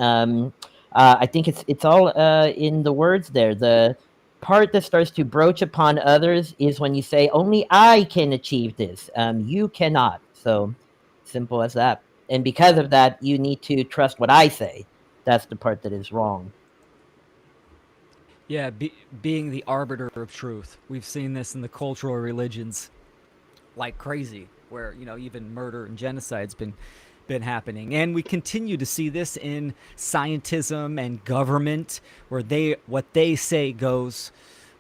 I think it's all in the words there. The part that starts to broach upon others is when you say, only I can achieve this. You cannot. So simple as that. And because of that, you need to trust what I say. That's the part that is wrong. Yeah, being the arbiter of truth. We've seen this in the cultural religions like crazy, where even murder and genocide's been happening, and we continue to see this in scientism and government, where what they say goes.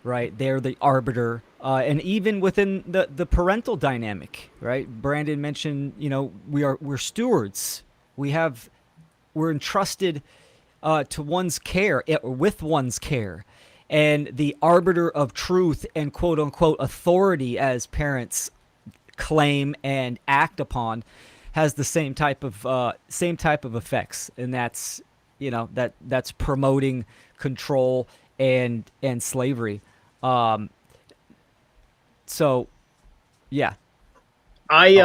Right, they're the arbiter, and even within the parental dynamic. Right, Brandon mentioned we're stewards. We're entrusted to one's care, with one's care, and the arbiter of truth and quote unquote authority, as parents claim and act upon, has the same type of effects, and that's that's promoting control and slavery. So yeah, an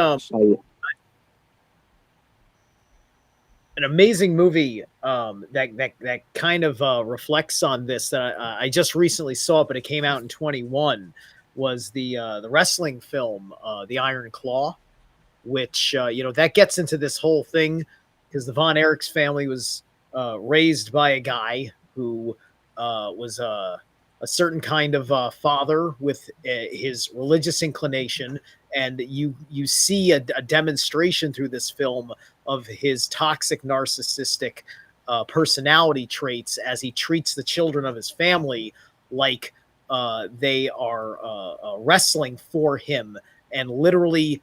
amazing movie that kind of reflects on this that I just recently saw, but it came out in 2021, was the wrestling film The Iron Claw, which that gets into this whole thing because the Von Erichs family was raised by a guy who was a certain kind of father with his religious inclination, and you see a demonstration through this film of his toxic narcissistic personality traits as he treats the children of his family like they are wrestling for him and literally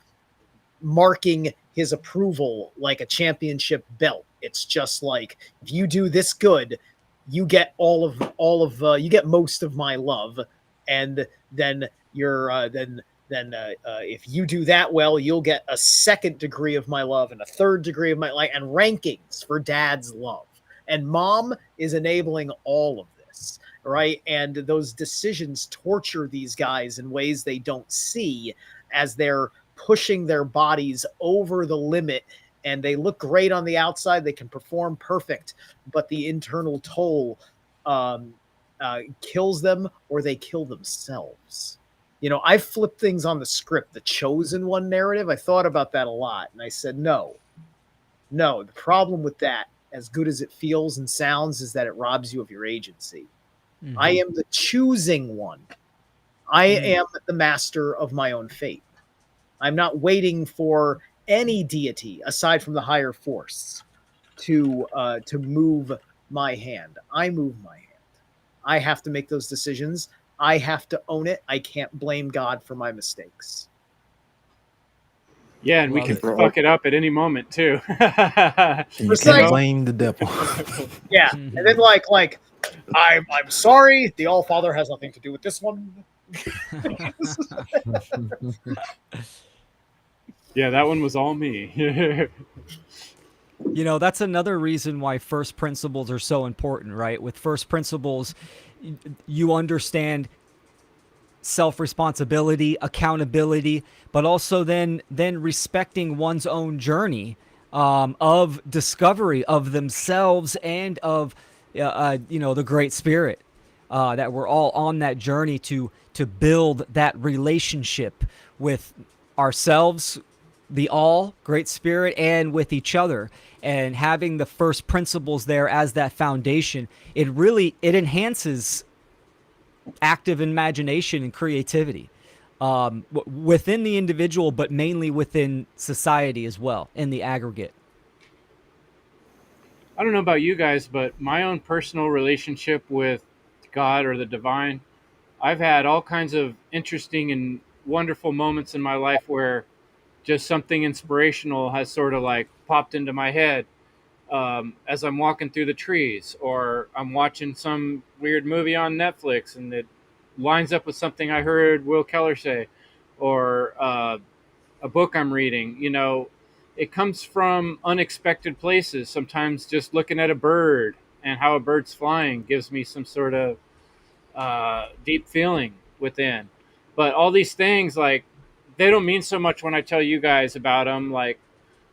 marking his approval like a championship belt. It's just like, if you do this good, you get you get most of my love, and then you're then then if you do that well, you'll get a second degree of my love and a third degree of my like, and rankings for dad's love. And mom is enabling all of this, right? And those decisions torture these guys in ways they don't see as they're pushing their bodies over the limit. And they look great on the outside. They can perform perfect, but the internal toll kills them, or they kill themselves. You know, I flipped things on the script, the chosen one narrative. I thought about that a lot. And I said, no, the problem with that, as good as it feels and sounds, is that it robs you of your agency. Mm-hmm. I am the choosing one. I am the master of my own fate. I'm not waiting for any deity aside from the higher force to move my hand. I move my hand. I have to make those decisions. I have to own it. I can't blame God for my mistakes. Yeah, and we can fuck it up at any moment too. You can't blame the devil. Yeah, and then like I'm sorry, the All-Father has nothing to do with this one. Yeah, that one was all me. You know, that's another reason why first principles are so important, right? With first principles, you understand self-responsibility, accountability, but also then respecting one's own journey of discovery of themselves and of the Great Spirit. That we're all on that journey to build that relationship with ourselves, the all, Great Spirit, and with each other. And having the first principles there as that foundation, it enhances active imagination and creativity within the individual, but mainly within society as well, in the aggregate. I don't know about you guys, but my own personal relationship with God or the divine, I've had all kinds of interesting and wonderful moments in my life where just something inspirational has sort of like popped into my head as I'm walking through the trees, or I'm watching some weird movie on Netflix and it lines up with something I heard Will Keller say, or a book I'm reading. You know, it comes from unexpected places. Sometimes just looking at a bird and how a bird's flying gives me some sort of deep feeling within. But all these things, like, they don't mean so much when I tell you guys about them. Like,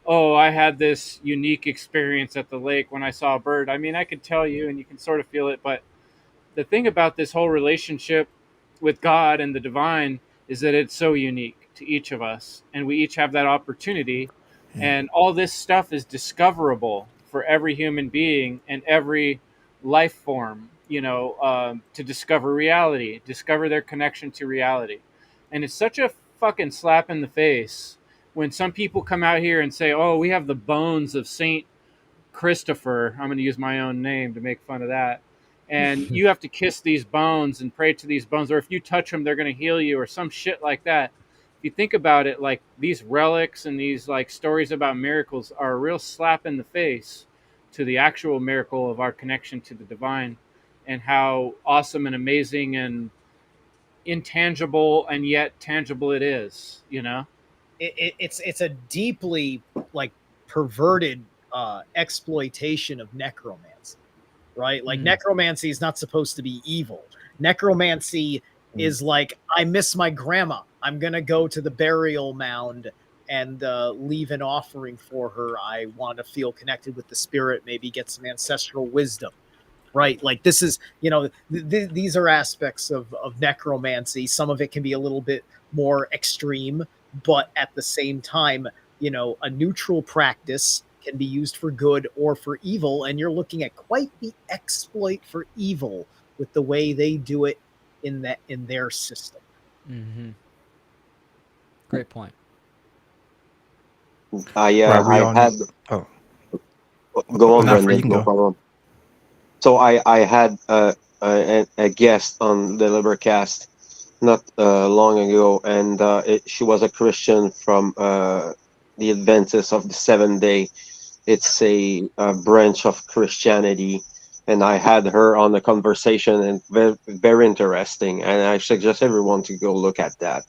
oh, I had this unique experience at the lake when I saw a bird. I mean, I could tell you and you can sort of feel it. But the thing about this whole relationship with God and the divine is that it's so unique to each of us. And we each have that opportunity. And all this stuff is discoverable for every human being and every life form, to discover reality, discover their connection to reality. And it's such a fucking slap in the face when some people come out here and say, oh, we have the bones of Saint Christopher. I'm going to use my own name to make fun of that. And you have to kiss these bones and pray to these bones, or if you touch them, they're going to heal you, or some shit like that. If you think about it, like, these relics and these like stories about miracles are a real slap in the face to the actual miracle of our connection to the divine, and how awesome and amazing and intangible and yet tangible it is. It's a deeply like perverted exploitation of necromancy, right? Like, necromancy is not supposed to be evil. Necromancy is like, I miss my grandma, I'm gonna go to the burial mound and leave an offering for her. I want to feel connected with the spirit, maybe get some ancestral wisdom, right? Like, this is, these are aspects of necromancy. Some of it can be a little bit more extreme, but at the same time, a neutral practice can be used for good or for evil. And you're looking at quite the exploit for evil with the way they do it in their system. Mm-hmm. Great point. I had. Oh, go on, Brendan. Brendan. No problem. So I had a guest on the Libercast not long ago, and she was a Christian from the Adventists of the Seventh Day. It's a branch of Christianity, and I had her on the conversation, and very, very interesting. And I suggest everyone to go look at that.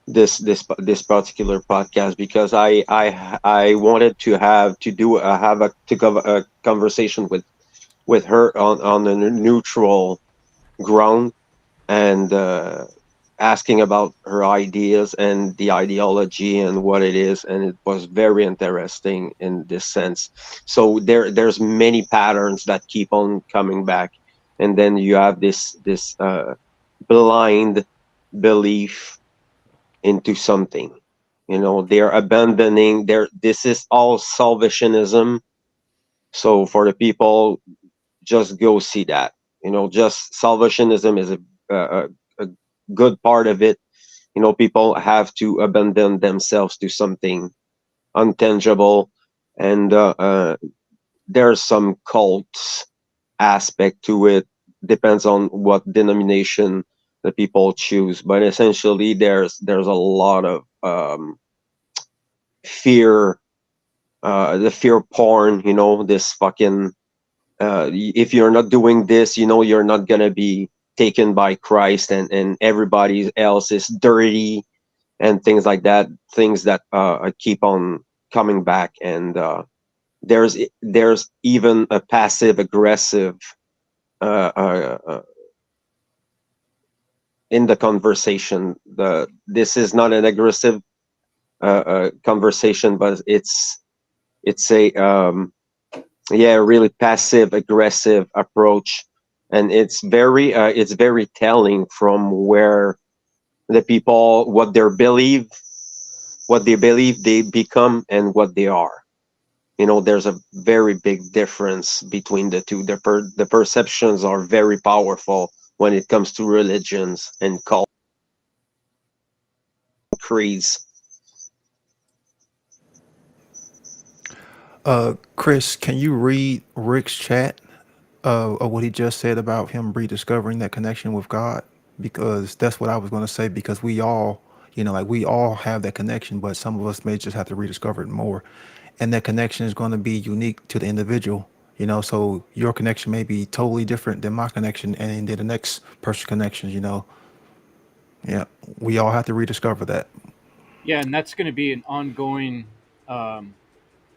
this particular podcast, because I wanted to have a conversation with her on a neutral ground, and asking about her ideas and the ideology and what it is, and it was very interesting in this sense. So there's many patterns that keep on coming back, and then you have this blind belief into something. They're abandoning their this is all salvationism. So for the people, just go see that. Just salvationism is a good part of it. People have to abandon themselves to something untangible, and there's some cult aspect to it. Depends on what denomination the people choose, but essentially there's a lot of fear, the fear porn. This fucking if you're not doing this, you're not gonna be taken by Christ, and everybody else is dirty, and things like that. Things that keep on coming back, and there's even a passive aggressive uh, uh, uh, in the conversation. This is not an aggressive conversation, but it's a really passive aggressive approach, and it's very telling from where the people what they believe they become and what they are. There's a very big difference between the two. The perceptions are very powerful when it comes to religions and cult creeds. Chris, can you read Rick's chat of what he just said about him rediscovering that connection with God? Because that's what I was going to say. Because we all, like we all have that connection, but some of us may just have to rediscover it more. And that connection is going to be unique to the individual. So your connection may be totally different than my connection, and then the next person's connection. Yeah, we all have to rediscover that. Yeah, and that's going to be an ongoing um,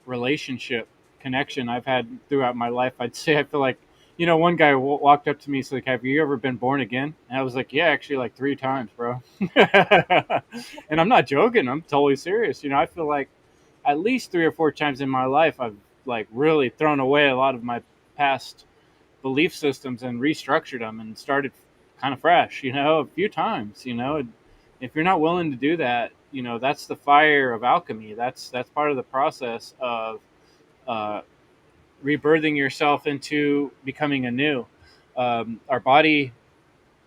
relationship connection I've had throughout my life. I'd say I feel like, one guy walked up to me, he's like, "Have you ever been born again?" And I was like, "Yeah, actually, like 3 times, bro." And I'm not joking. I'm totally serious. I feel like at least 3 or 4 times in my life, I've like really thrown away a lot of my past belief systems and restructured them and started kind of fresh, a few times. If you're not willing to do that, that's the fire of alchemy. That's part of the process of uh, rebirthing yourself into becoming anew. Our body,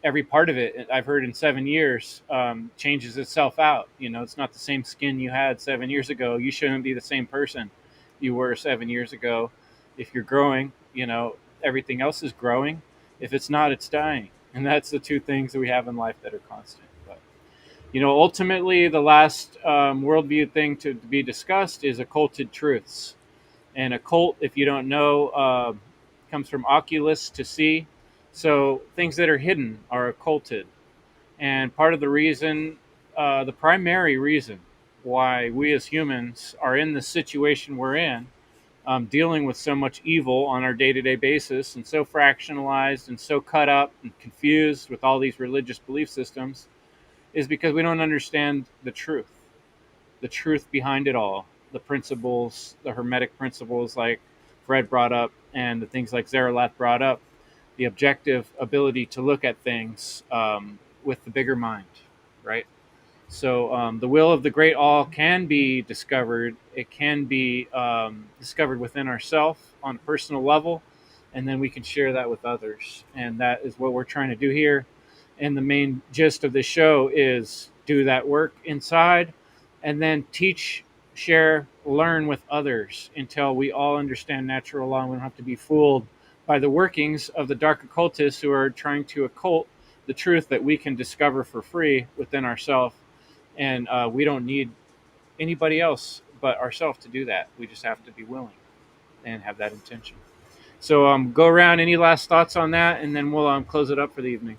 every part of it, I've heard in 7 years, changes itself out. It's not the same skin you had 7 years ago. You shouldn't be the same person you were 7 years ago. If you're growing, everything else is growing. If it's not, it's dying. And that's the two things that we have in life that are constant. But, ultimately, the last worldview thing to be discussed is occulted truths. And occult, if you don't know, comes from oculus, to see. So things that are hidden are occulted. And part of the reason, the primary reason why we as humans are in the situation we're in, dealing with so much evil on our day-to-day basis, and so fractionalized and so cut up and confused with all these religious belief systems, is because we don't understand the truth behind it all, the principles, the hermetic principles like Fred brought up, and the things like Zeralath brought up, the objective ability to look at things with the bigger mind, right? So the will of the great all can be discovered. It can be discovered within ourselves on a personal level, and then we can share that with others. And that is what we're trying to do here. And the main gist of the show is do that work inside, and then teach, share, learn with others until we all understand natural law, and we don't have to be fooled by the workings of the dark occultists who are trying to occult the truth that we can discover for free within ourselves. And we don't need anybody else but ourselves to do that. We just have to be willing and have that intention. So go around. Any last thoughts on that? And then we'll close it up for the evening.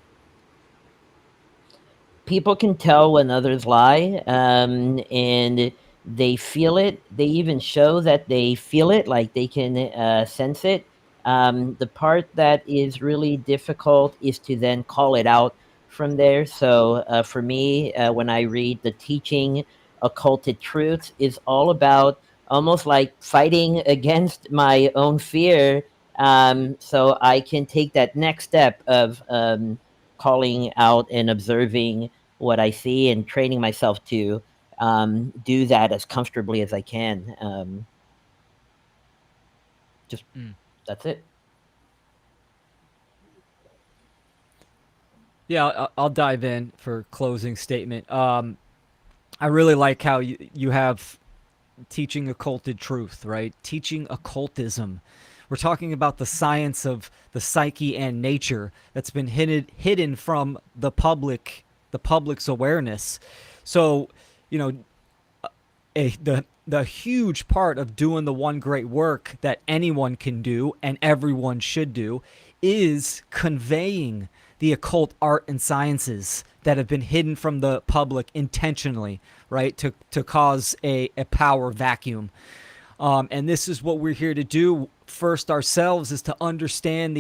people can tell when others lie, and they feel it. They even show that they feel it, like they can sense it. The part that is really difficult is to then call it out from there. So for me, when I read The Teaching Occulted Truths, is all about almost like fighting against my own fear, so I can take that next step of calling out and observing what I see and training myself to do that as comfortably as I can. Just that's it. Yeah, I'll dive in for closing statement. I really like how you have teaching occulted truth, right? Teaching occultism. We're talking about the science of the psyche and nature that's been hidden from the public's awareness. So, you know, the huge part of doing the one great work that anyone can do and everyone should do is conveying the occult art and sciences that have been hidden from the public intentionally, right? To cause a power vacuum. And this is what we're here to do first ourselves, is to understand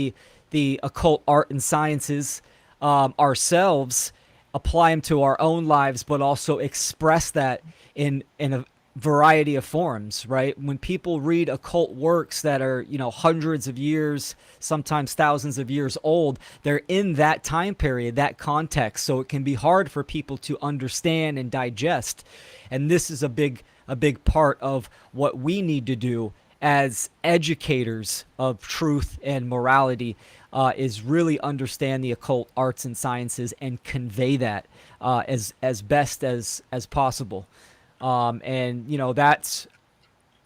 the occult art and sciences ourselves, apply them to our own lives, but also express that in a variety of forms, right? When people read occult works that are, hundreds of years, sometimes thousands of years old, they're in that time period, that context. So it can be hard for people to understand and digest. And this is a big part of what we need to do as educators of truth and morality, is really understand the occult arts and sciences and convey that as best as possible. And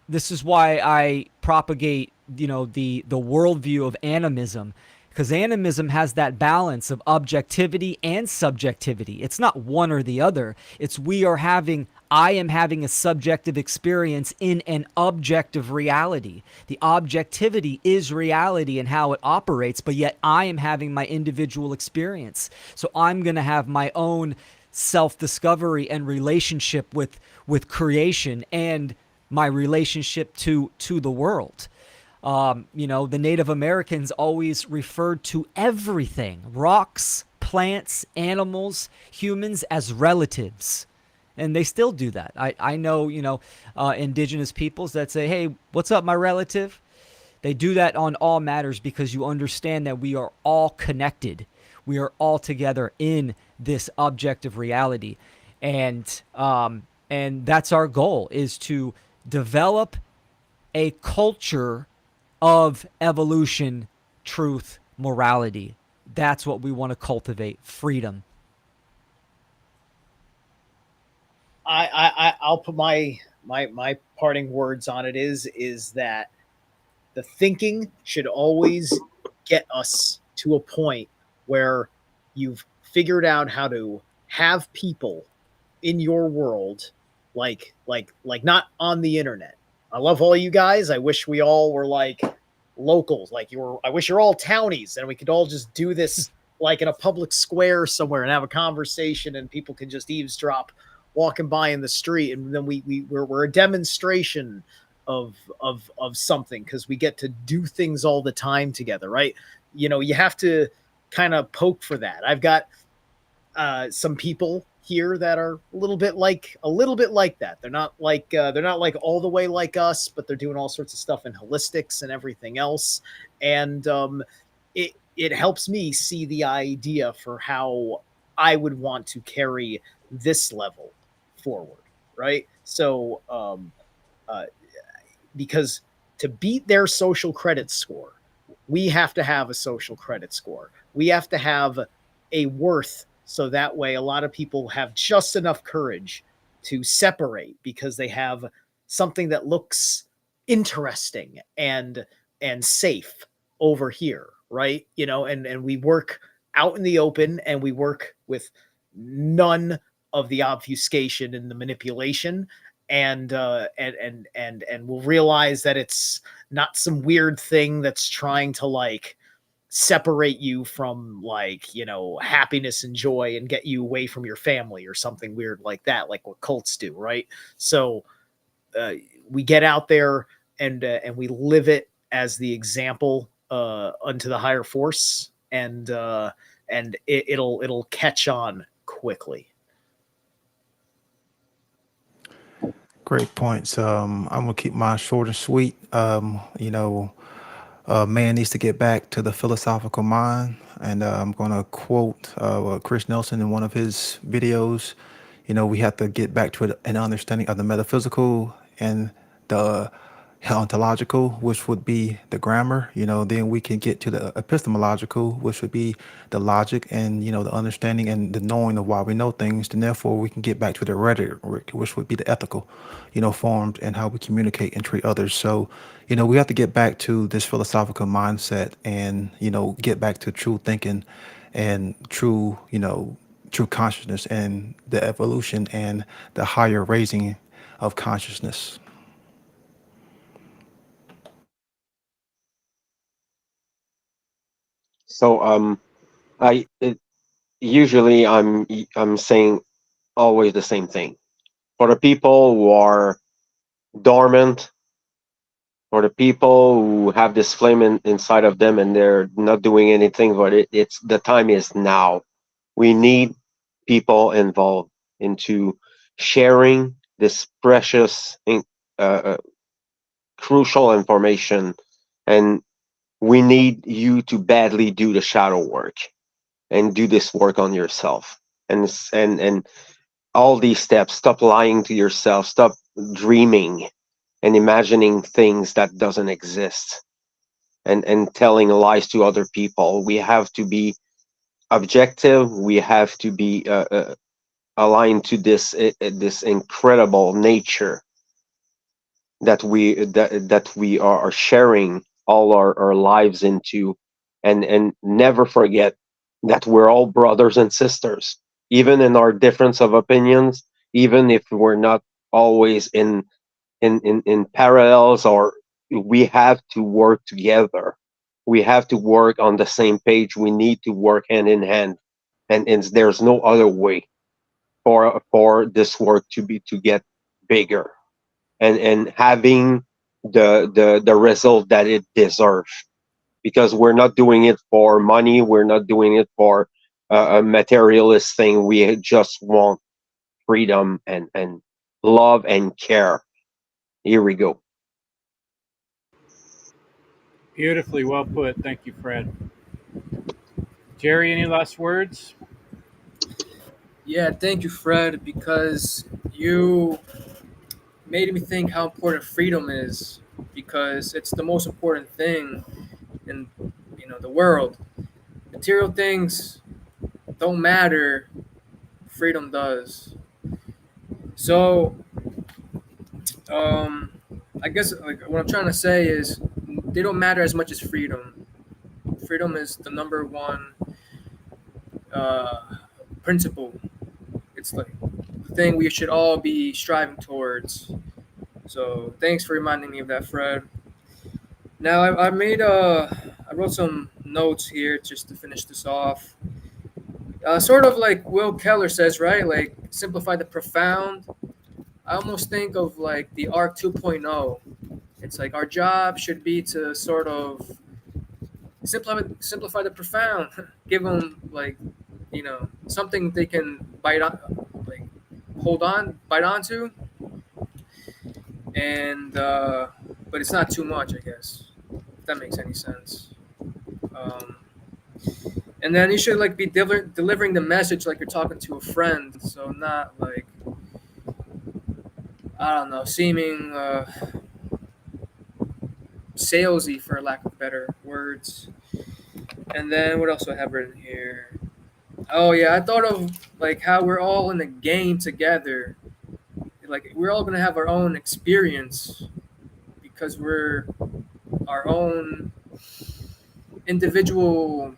this is why I propagate, the worldview of animism, because animism has that balance of objectivity and subjectivity. It's not one or the other. It's I am having a subjective experience in an objective reality. The objectivity is reality and how it operates, but yet I am having my individual experience. So I'm going to have my own self-discovery and relationship with creation and my relationship to the world. The Native Americans always referred to everything, rocks, plants, animals, humans, as relatives. And they still do that. I know, indigenous peoples that say, hey, what's up, my relative? They do that on all matters because you understand that we are all connected. We are all together in this objective reality. And that's our goal, is to develop a culture of evolution, truth, morality. That's what we want to cultivate, freedom. I'll put my parting words on it is that the thinking should always get us to a point where you've figured out how to have people in your world like not on the internet. I love all you guys. I wish we all were like locals, I wish you're all townies and we could all just do this like in a public square somewhere and have a conversation and people can just eavesdrop walking by in the street, and then we're a demonstration of something because we get to do things all the time together, right? You have to kind of poke for that. I've got some people here that are a little bit like that. They're not like all the way like us, but they're doing all sorts of stuff in holistics and everything else, and it helps me see the idea for how I would want to carry this level forward, right? So because to beat their social credit score, we have to have a social credit score. We have to have a worth, so that way a lot of people have just enough courage to separate because they have something that looks interesting and safe over here, right? And we work out in the open and we work with none of the obfuscation and the manipulation, and we'll realize that it's not some weird thing that's trying to like separate you from, like, you know, happiness and joy and get you away from your family or something weird like that, like what cults do, right? So we get out there and we live it as the example unto the higher force, and it'll catch on quickly. Great points. I'm gonna keep mine short and sweet. Man needs to get back to the philosophical mind, and I'm gonna quote Chris Nelson in one of his videos. We have to get back to an understanding of the metaphysical and the ontological, which would be the grammar. Then we can get to the epistemological, which would be the logic and the understanding and the knowing of why we know things. Then therefore we can get back to the rhetoric, which would be the ethical, formed and how we communicate and treat others. So, we have to get back to this philosophical mindset and get back to true thinking and true consciousness and the evolution and the higher raising of consciousness. So usually I'm saying always the same thing. For the people who are dormant, for the people who have this flame inside of them and they're not doing anything, but it's the time is now. We need people involved into sharing this precious, crucial information, and we need you to badly do the shadow work and do this work on yourself, and all these steps. Stop lying to yourself, stop dreaming and imagining things that doesn't exist, and telling lies to other people. We have to be objective, we have to be aligned to this incredible nature that we are sharing all our lives into, and never forget that we're all brothers and sisters, even in our difference of opinions, even if we're not always in parallels, or we have to work together, we have to work on the same page, we need to work hand in hand, and there's no other way for this work to get bigger and having the result that it deserves, because we're not doing it for money, we're not doing it for a materialist thing. We just want freedom and love and care. Here we go. Beautifully well put. Thank you, Fred. Jerry, any last words? Yeah, thank you, Fred, because you made me think how important freedom is, because it's the most important thing in the world. Material things don't matter, freedom does. So I guess like what I'm trying to say is they don't matter as much as freedom. Freedom is the number one principle. It's like the thing we should all be striving towards. So thanks for reminding me of that, Fred. Now I wrote some notes here just to finish this off. Sort of like Will Keller says, right? Like simplify the profound. I almost think of like the ARC 2.0. It's like our job should be to sort of simplify the profound, give them like something they can bite on, like bite onto, and but it's not too much, I guess, if that makes any sense. And then you should like be delivering the message like you're talking to a friend, so not like, I don't know, seeming salesy, for lack of better words. And then what else do I have written here? Oh yeah, I thought of like how we're all in a game together. Like we're all gonna have our own experience because we're our own individual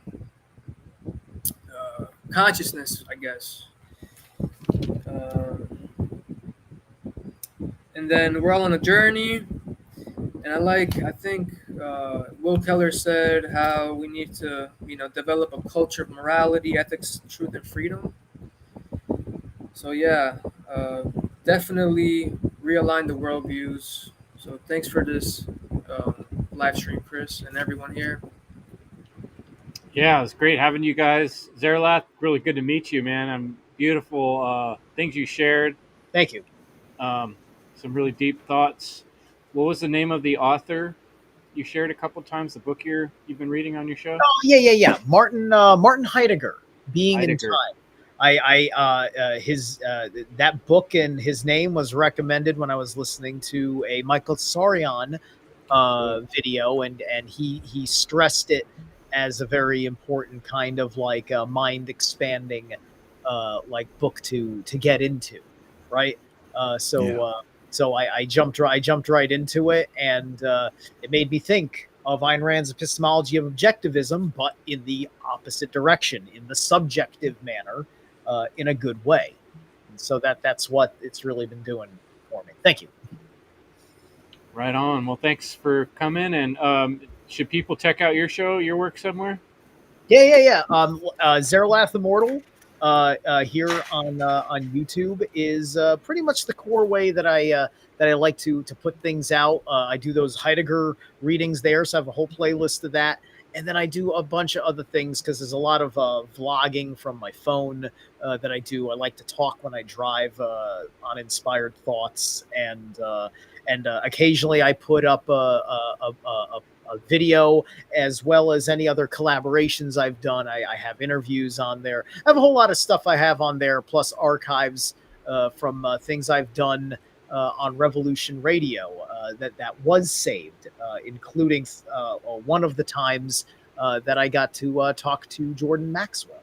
consciousness, I guess. And then we're all on a journey, and I think Will Keller said how we need to, develop a culture of morality, ethics, truth, and freedom. So yeah, definitely realign the worldviews. So thanks for this live stream, Chris, and everyone here. Yeah, it's great having you guys. Zerlath, really good to meet you, man. Beautiful things you shared. Thank you. Some really deep thoughts. What was the name of the author you shared a couple times? The book you've been reading on your show? Oh yeah. Martin Heidegger, Being Heidegger. in Time. His that book and his name was recommended when I was listening to a Michael Tsarion video, and he stressed it as a very important kind of like mind expanding like book to get into, right? So I jumped right into it, and it made me think of Ayn Rand's epistemology of objectivism, but in the opposite direction, in the subjective manner, in a good way. And so that's what it's really been doing for me. Thank you. Right on. Well, thanks for coming. And should people check out your show, your work somewhere? Yeah. Zerlath Immortal here on YouTube is pretty much the core way that I like to put things out. I do those Heidegger readings there, so I have a whole playlist of that. And then I do a bunch of other things because there's a lot of vlogging from my phone that I do. I like to talk when I drive on inspired thoughts, and occasionally I put up a video, as well as any other collaborations I've done. I have interviews on there. I have a whole lot of stuff I have on there, plus archives from things I've done on Revolution Radio that was saved, including one of the times that I got to talk to Jordan Maxwell.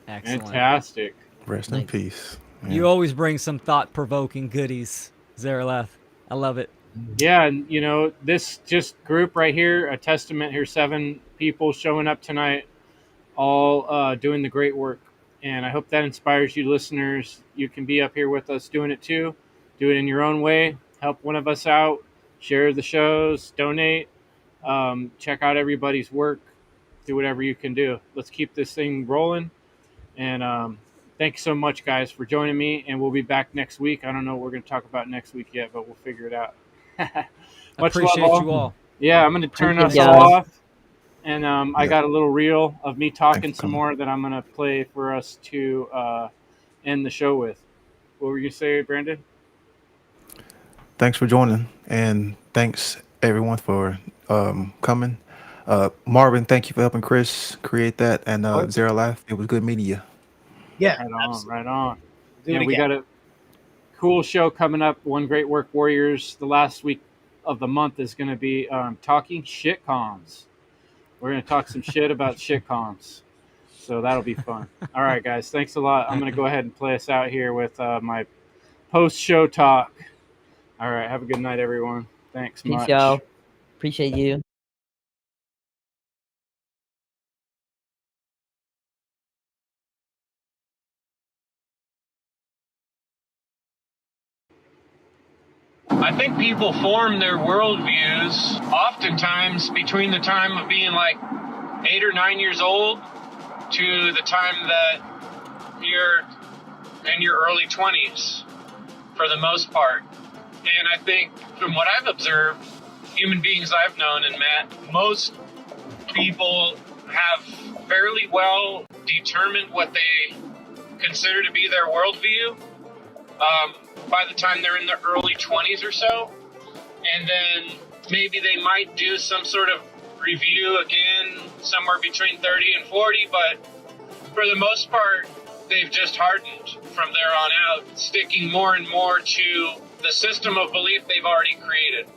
Excellent. Fantastic. Rest in peace. You always bring some thought-provoking goodies, Zerlath. I love it. Yeah, and this just group right here, a testament here, 7 people showing up tonight, all doing the great work. And I hope that inspires you listeners. You can be up here with us doing it too. Do it in your own way. Help one of us out. Share the shows. Donate. Check out everybody's work. Do whatever you can do. Let's keep this thing rolling. And thanks so much, guys, for joining me. And we'll be back next week. I don't know what we're going to talk about next week yet, but we'll figure it out. Much Appreciate love, you all. Yeah, I'm going to turn us Appreciate all you. off. And I got a little reel of me talking some more that I'm going to play for us to end the show with. What were you say, Brandon? Thanks for joining, and thanks everyone for coming. Marvin, thank you for helping Chris create that, and Zeralath, it was good meeting you. Yeah, Right on. Do it Yeah, we again. got a cool show coming up. One Great Work Warriors. The last week of the month is going to be talking shit comms. We're going to talk some shit about shit comms. So that'll be fun. All right, guys. Thanks a lot. I'm going to go ahead and play us out here with my post-show talk. All right. Have a good night, everyone. Thanks Peace, much. y'all. Appreciate you. I think people form their worldviews oftentimes between the time of being like 8 or 9 years old to the time that you're in your early 20s, for the most part. And I think from what I've observed, human beings I've known and met, most people have fairly well determined what they consider to be their worldview by the time they're in their early 20s or so. And then maybe they might do some sort of review again somewhere between 30 and 40, but for the most part, they've just hardened from there on out, sticking more and more to the system of belief they've already created.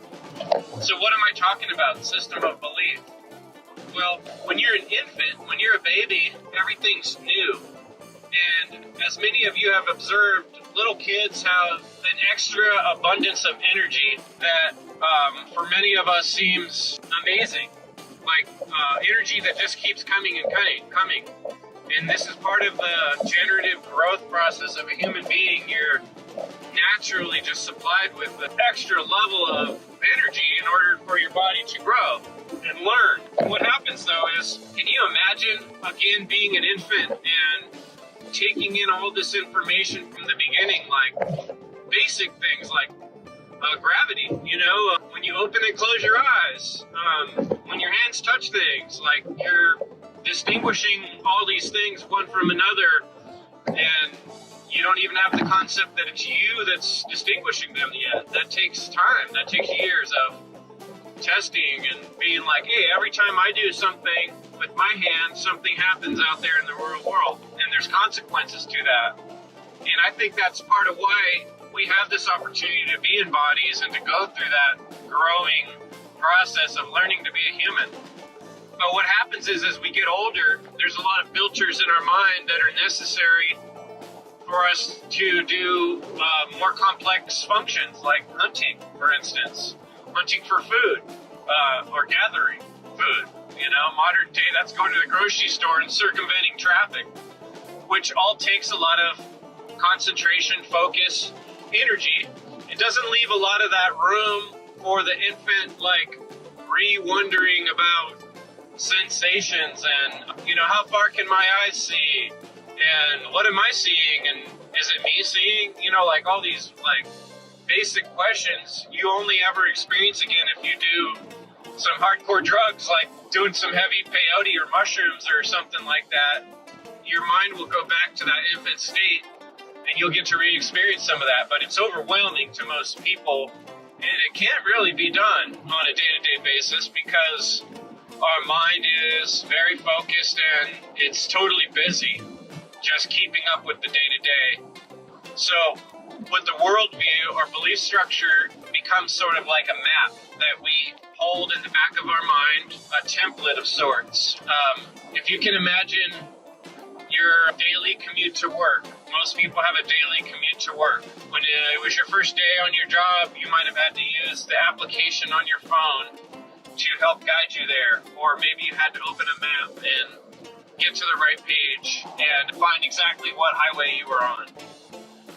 So what am I talking about, system of belief? Well, when you're an infant, when you're a baby, everything's new. And as many of you have observed, little kids have an extra abundance of energy that for many of us seems amazing. Like energy that just keeps coming and coming. And this is part of the generative growth process of a human being. Your naturally just supplied with the extra level of energy in order for your body to grow and learn. What happens though is, can you imagine again being an infant and taking in all this information from the beginning, like basic things like gravity, when you open and close your eyes, when your hands touch things, like you're distinguishing all these things one from another, and you don't even have the concept that it's you that's distinguishing them yet. That takes time. That takes years of testing and being like, hey, every time I do something with my hand, something happens out there in the real world, and there's consequences to that. And I think that's part of why we have this opportunity to be in bodies and to go through that growing process of learning to be a human. But what happens is, as we get older, there's a lot of filters in our mind that are necessary for us to do more complex functions, like hunting, for instance, hunting for food or gathering food. Modern day, that's going to the grocery store and circumventing traffic, which all takes a lot of concentration, focus, energy. It doesn't leave a lot of that room for the infant, like re-wondering about sensations and, how far can my eyes see? And what am I seeing? And is it me seeing? Like all these like basic questions you only ever experience again if you do some hardcore drugs, like doing some heavy peyote or mushrooms or something like that. Your mind will go back to that infant state and you'll get to re-experience some of that. But it's overwhelming to most people, and it can't really be done on a day-to-day basis because our mind is very focused and it's totally busy just keeping up with the day-to-day. So with the worldview or belief structure becomes sort of like a map that we hold in the back of our mind, a template of sorts. If you can imagine your daily commute to work. Most people have a daily commute to work. When it was your first day on your job, you might have had to use the application on your phone to help guide you there. Or maybe you had to open a map and get to the right page and find exactly what highway you were on.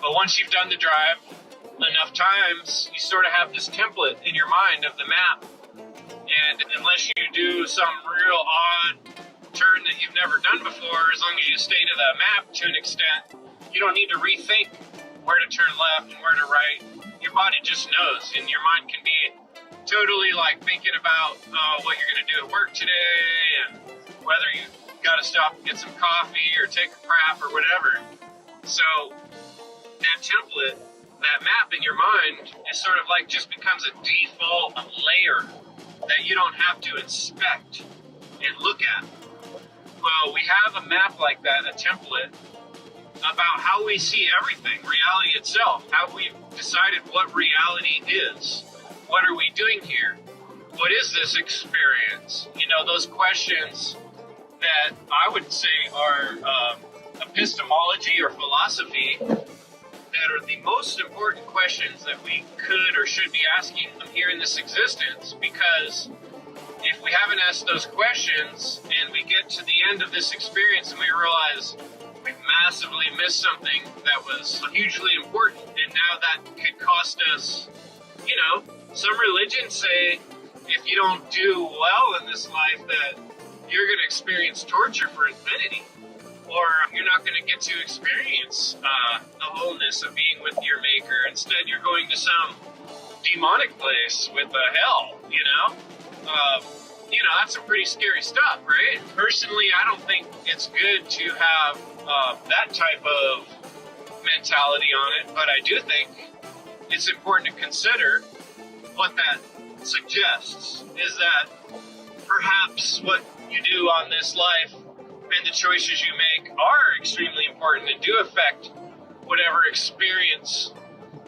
But once you've done the drive enough times, you sort of have this template in your mind of the map. And unless you do some real odd turn that you've never done before, as long as you stay to the map to an extent, you don't need to rethink where to turn left and where to right. Your body just knows, and your mind can be totally like thinking about what you're going to do at work today and whether you got to stop and get some coffee or take a crap or whatever. So that template, that map in your mind is sort of like just becomes a default layer that you don't have to inspect and look at. Well, we have a map like that, a template, about how we see everything, reality itself, how we've decided what reality is. What are we doing here? What is this experience? Those questions that I would say are epistemology or philosophy that are the most important questions that we could or should be asking here in this existence, because if we haven't asked those questions and we get to the end of this experience and we realize we've massively missed something that was hugely important, and now that could cost us, some religions say if you don't do well in this life that you're going to experience torture for infinity, or you're not going to get to experience the wholeness of being with your maker. Instead, you're going to some demonic place with a hell, that's some pretty scary stuff, right? Personally, I don't think it's good to have that type of mentality on it, but I do think it's important to consider what that suggests is that perhaps what you do on this life and the choices you make are extremely important and do affect whatever experience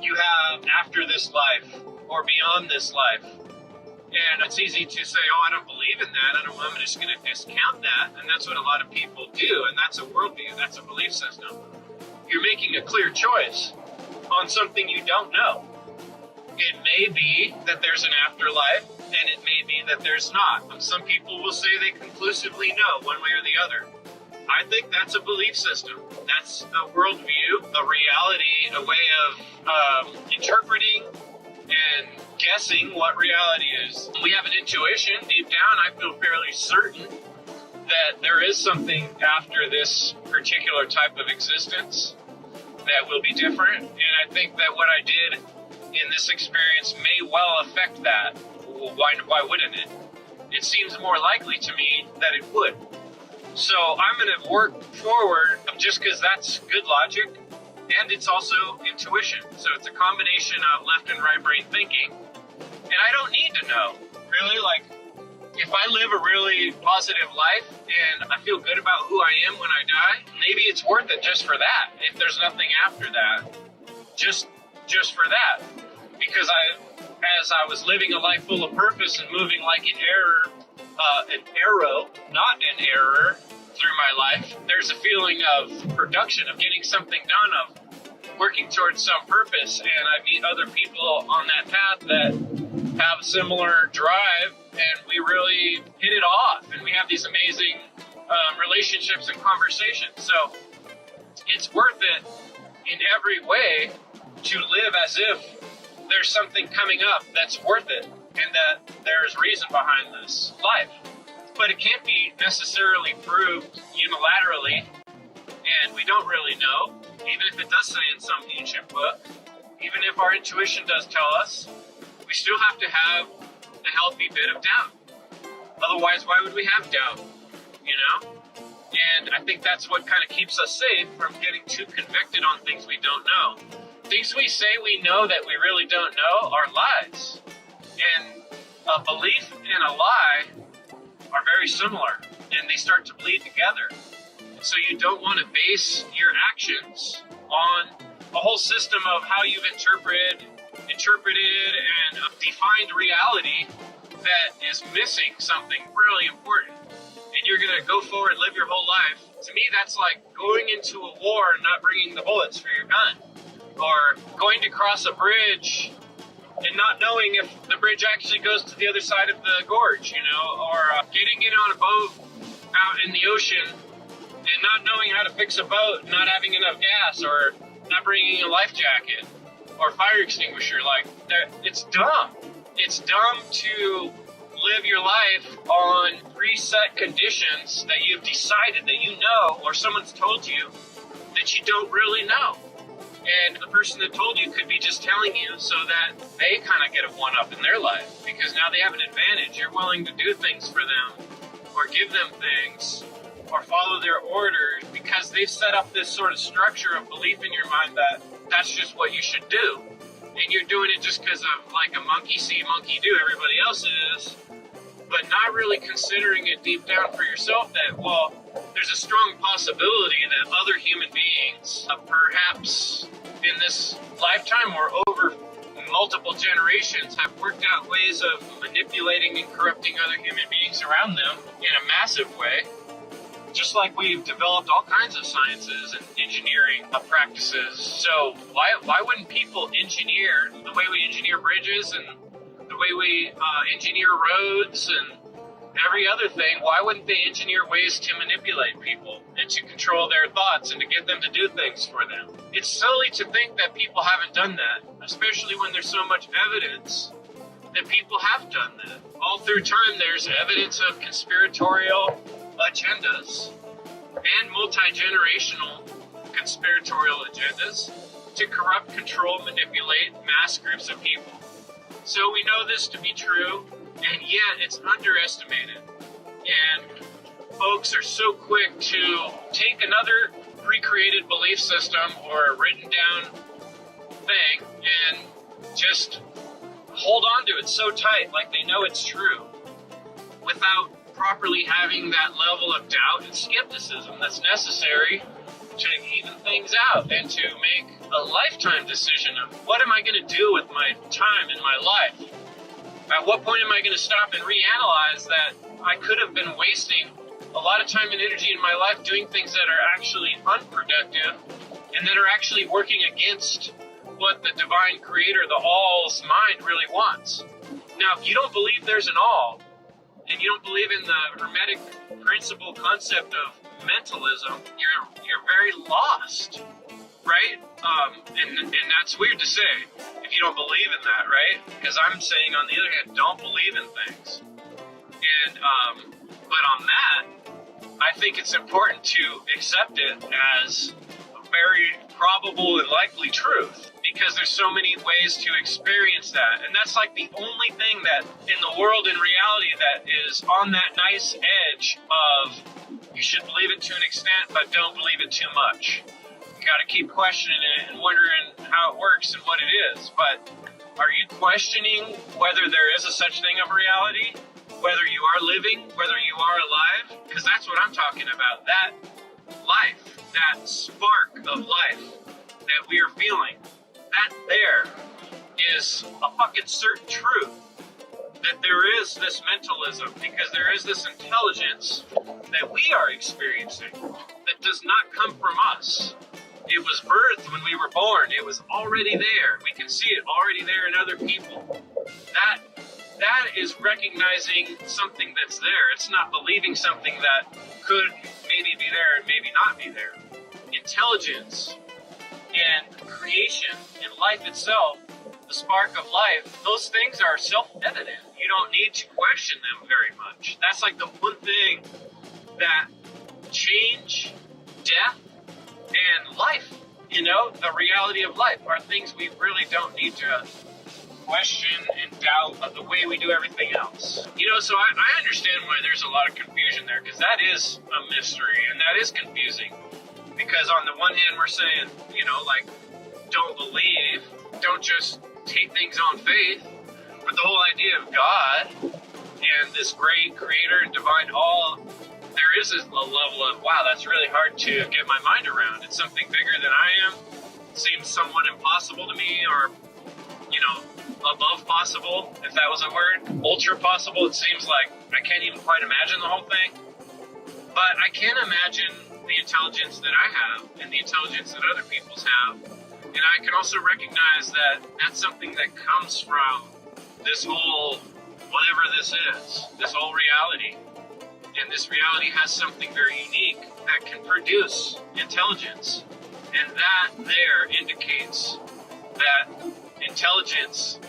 you have after this life or beyond this life. And it's easy to say, I don't believe in that. I'm just going to discount that. And that's what a lot of people do. And that's a worldview. That's a belief system. You're making a clear choice on something you don't know. It may be that there's an afterlife, and it may be that there's not. Some people will say they conclusively know one way or the other. I think that's a belief system. That's a worldview, a reality, a way of interpreting and guessing what reality is. We have an intuition. Deep down, I feel fairly certain that there is something after this particular type of existence that will be different. And I think that what I did in this experience may well affect that. Why wouldn't it? It seems more likely to me that it would. So I'm going to work forward just because that's good logic, and it's also intuition. So it's a combination of left and right brain thinking. And I don't need to know, really. Like, if I live a really positive life and I feel good about who I am when I die, maybe it's worth it just for that. If there's nothing after that, just for that. Because as I was living a life full of purpose and moving like an arrow, not an error, through my life, there's a feeling of production, of getting something done, of working towards some purpose. And I meet other people on that path that have a similar drive, and we really hit it off, and we have these amazing relationships and conversations. So it's worth it in every way to live as if there's something coming up that's worth it, and that there's reason behind this life. But it can't be necessarily proved unilaterally, and we don't really know, even if it does say in some ancient book. Even if our intuition does tell us, we still have to have a healthy bit of doubt. Otherwise, why would we have doubt? You know? And I think that's what kind of keeps us safe from getting too convicted on things we don't know. Things we say we know that we really don't know are lies. And a belief and a lie are very similar, and they start to bleed together. So you don't want to base your actions on a whole system of how you've interpreted and defined reality that is missing something really important. And you're going to go forward, live your whole life. To me, that's like going into a war and not bringing the bullets for your gun. Or going to cross a bridge and not knowing if the bridge actually goes to the other side of the gorge, you know, or getting in on a boat out in the ocean and not knowing how to fix a boat, not having enough gas, or not bringing a life jacket or fire extinguisher. Like, it's dumb. It's dumb to live your life on preset conditions that you've decided that you know, or someone's told you that you don't really know. And the person that told you could be just telling you so that they kind of get a one-up in their life, because now they have an advantage. You're willing to do things for them, or give them things, or follow their orders, because they've set up this sort of structure of belief in your mind that that's just what you should do. And you're doing it just because of, like, a monkey see, monkey do, everybody else is, but not really considering it deep down for yourself that, well, there's a strong possibility that other human beings, perhaps in this lifetime or over multiple generations, have worked out ways of manipulating and corrupting other human beings around them in a massive way. Just like we've developed all kinds of sciences and engineering practices. So why wouldn't people engineer the way we engineer bridges and the way we engineer roads and every other thing? Why wouldn't they engineer ways to manipulate people and to control their thoughts and to get them to do things for them? It's silly to think that people haven't done that, especially when there's so much evidence that people have done that. All through time, there's evidence of conspiratorial agendas and multi-generational conspiratorial agendas to corrupt, control, manipulate mass groups of people. So we know this to be true, and yet it's underestimated. And folks are so quick to take another pre-created belief system or a written down thing and just hold on to it so tight, like they know it's true, without properly having that level of doubt and skepticism that's necessary to even things out and to make a lifetime decision of what am I going to do with my time in my life? At what point am I going to stop and reanalyze that I could have been wasting a lot of time and energy in my life doing things that are actually unproductive and that are actually working against what the divine creator, the all's mind, really wants. Now, if you don't believe there's an all, and you don't believe in the Hermetic principle concept of mentalism, you're very lost, right? And that's weird to say if you don't believe in that, right? Because I'm saying on the other hand, don't believe in things. And but on that, I think it's important to accept it as a very probable and likely truth, because there's so many ways to experience that. And that's like the only thing that in the world, in reality, that is on that nice edge of you should believe it to an extent, but don't believe it too much. You got to keep questioning it and wondering how it works and what it is. But are you questioning whether there is a such thing of reality? Whether you are living, whether you are alive? Because that's what I'm talking about. That life, that spark of life that we are feeling, that there is a fucking certain truth. That there is this mentalism, because there is this intelligence that we are experiencing that does not come from us. It was birthed when we were born. It was already there. We can see it already there in other people. That is recognizing something that's there. It's not believing something that could maybe be there and maybe not be there. Intelligence and creation and life itself, the spark of life, those things are self-evident. You don't need to question them very much. That's like the one thing that change, death, and life, the reality of life are things we really don't need to question and doubt of the way we do everything else. So I understand why there's a lot of confusion there, because that is a mystery and that is confusing. Because on the one hand, we're saying, don't believe, don't just take things on faith, but the whole idea of God and this great creator and divine all, there is a level of, wow, that's really hard to get my mind around. It's something bigger than I am. It seems somewhat impossible to me, or, above possible, if that was a word. Ultra possible, it seems like I can't even quite imagine the whole thing. But I can imagine the intelligence that I have and the intelligence that other people's have. And I can also recognize that that's something that comes from this whole, whatever this is, this whole reality. And this reality has something very unique that can produce intelligence. And that there indicates that intelligence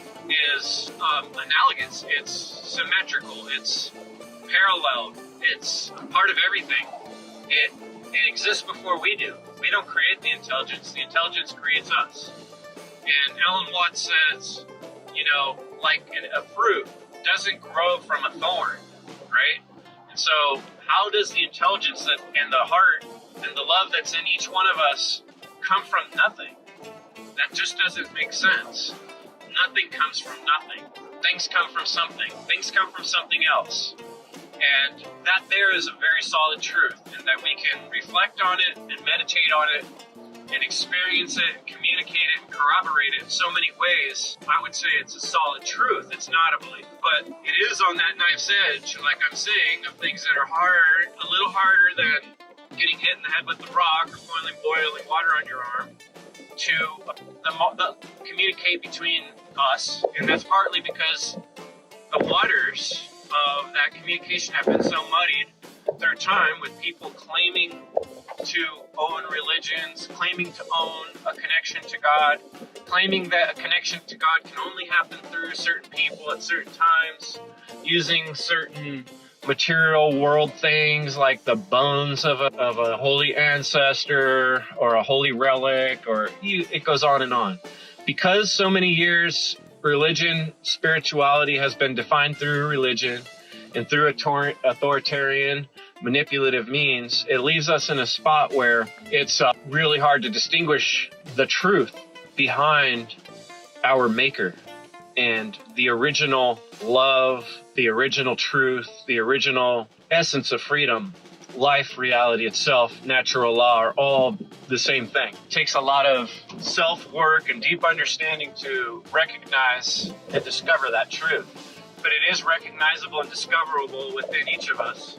is analogous, it's symmetrical, it's parallel, it's a part of everything. It exists before we do. We don't create the intelligence creates us. And Alan Watts says, like a fruit doesn't grow from a thorn, right? And so how does the intelligence and the heart and the love that's in each one of us come from nothing? That just doesn't make sense. Nothing comes from nothing. Things come from something. Things come from something else. And that there is a very solid truth, and that we can reflect on it and meditate on it and experience it and communicate it and corroborate it in so many ways. I would say it's a solid truth. It's not a belief. But it is on that knife's edge, like I'm saying, of things that are hard, a little harder than getting hit in the head with a rock or boiling water on your arm, to the communicate between us. And that's partly because the waters of that communication have been so muddied through time, with people claiming to own religions, claiming to own a connection to God, claiming that a connection to God can only happen through certain people at certain times, using certain material world things like the bones of a holy ancestor or a holy relic, or it goes on and on. Because so many years religion, spirituality has been defined through religion and through authoritarian, manipulative means, it leaves us in a spot where it's really hard to distinguish the truth behind our maker and the original love, the original truth, the original essence of freedom. Life, reality itself, natural law are all the same thing. It takes a lot of self-work and deep understanding to recognize and discover that truth. But it is recognizable and discoverable within each of us.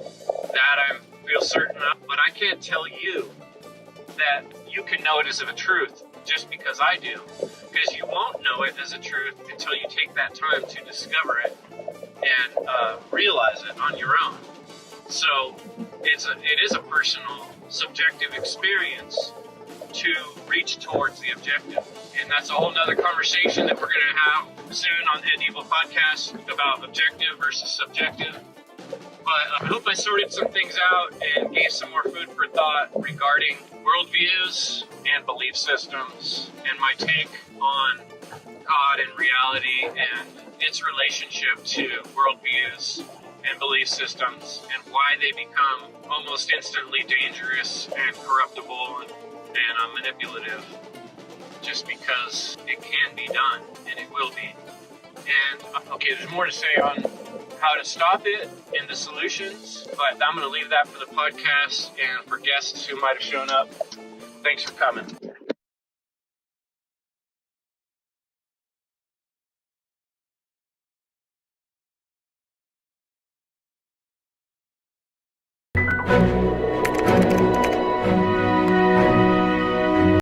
That I feel certain of. But I can't tell you that you can know it as a truth just because I do. Because you won't know it as a truth until you take that time to discover it and realize it on your own. So it is a personal, subjective experience to reach towards the objective. And that's a whole nother conversation that we're going to have soon on the End Evil podcast about objective versus subjective. But I hope I sorted some things out and gave some more food for thought regarding worldviews and belief systems and my take on God and reality and its relationship to worldviews and belief systems and why they become almost instantly dangerous and corruptible and manipulative just because it can be done and it will be. And okay, there's more to say on how to stop it and the solutions, but I'm going to leave that for the podcast and for guests who might have shown up. Thanks for coming.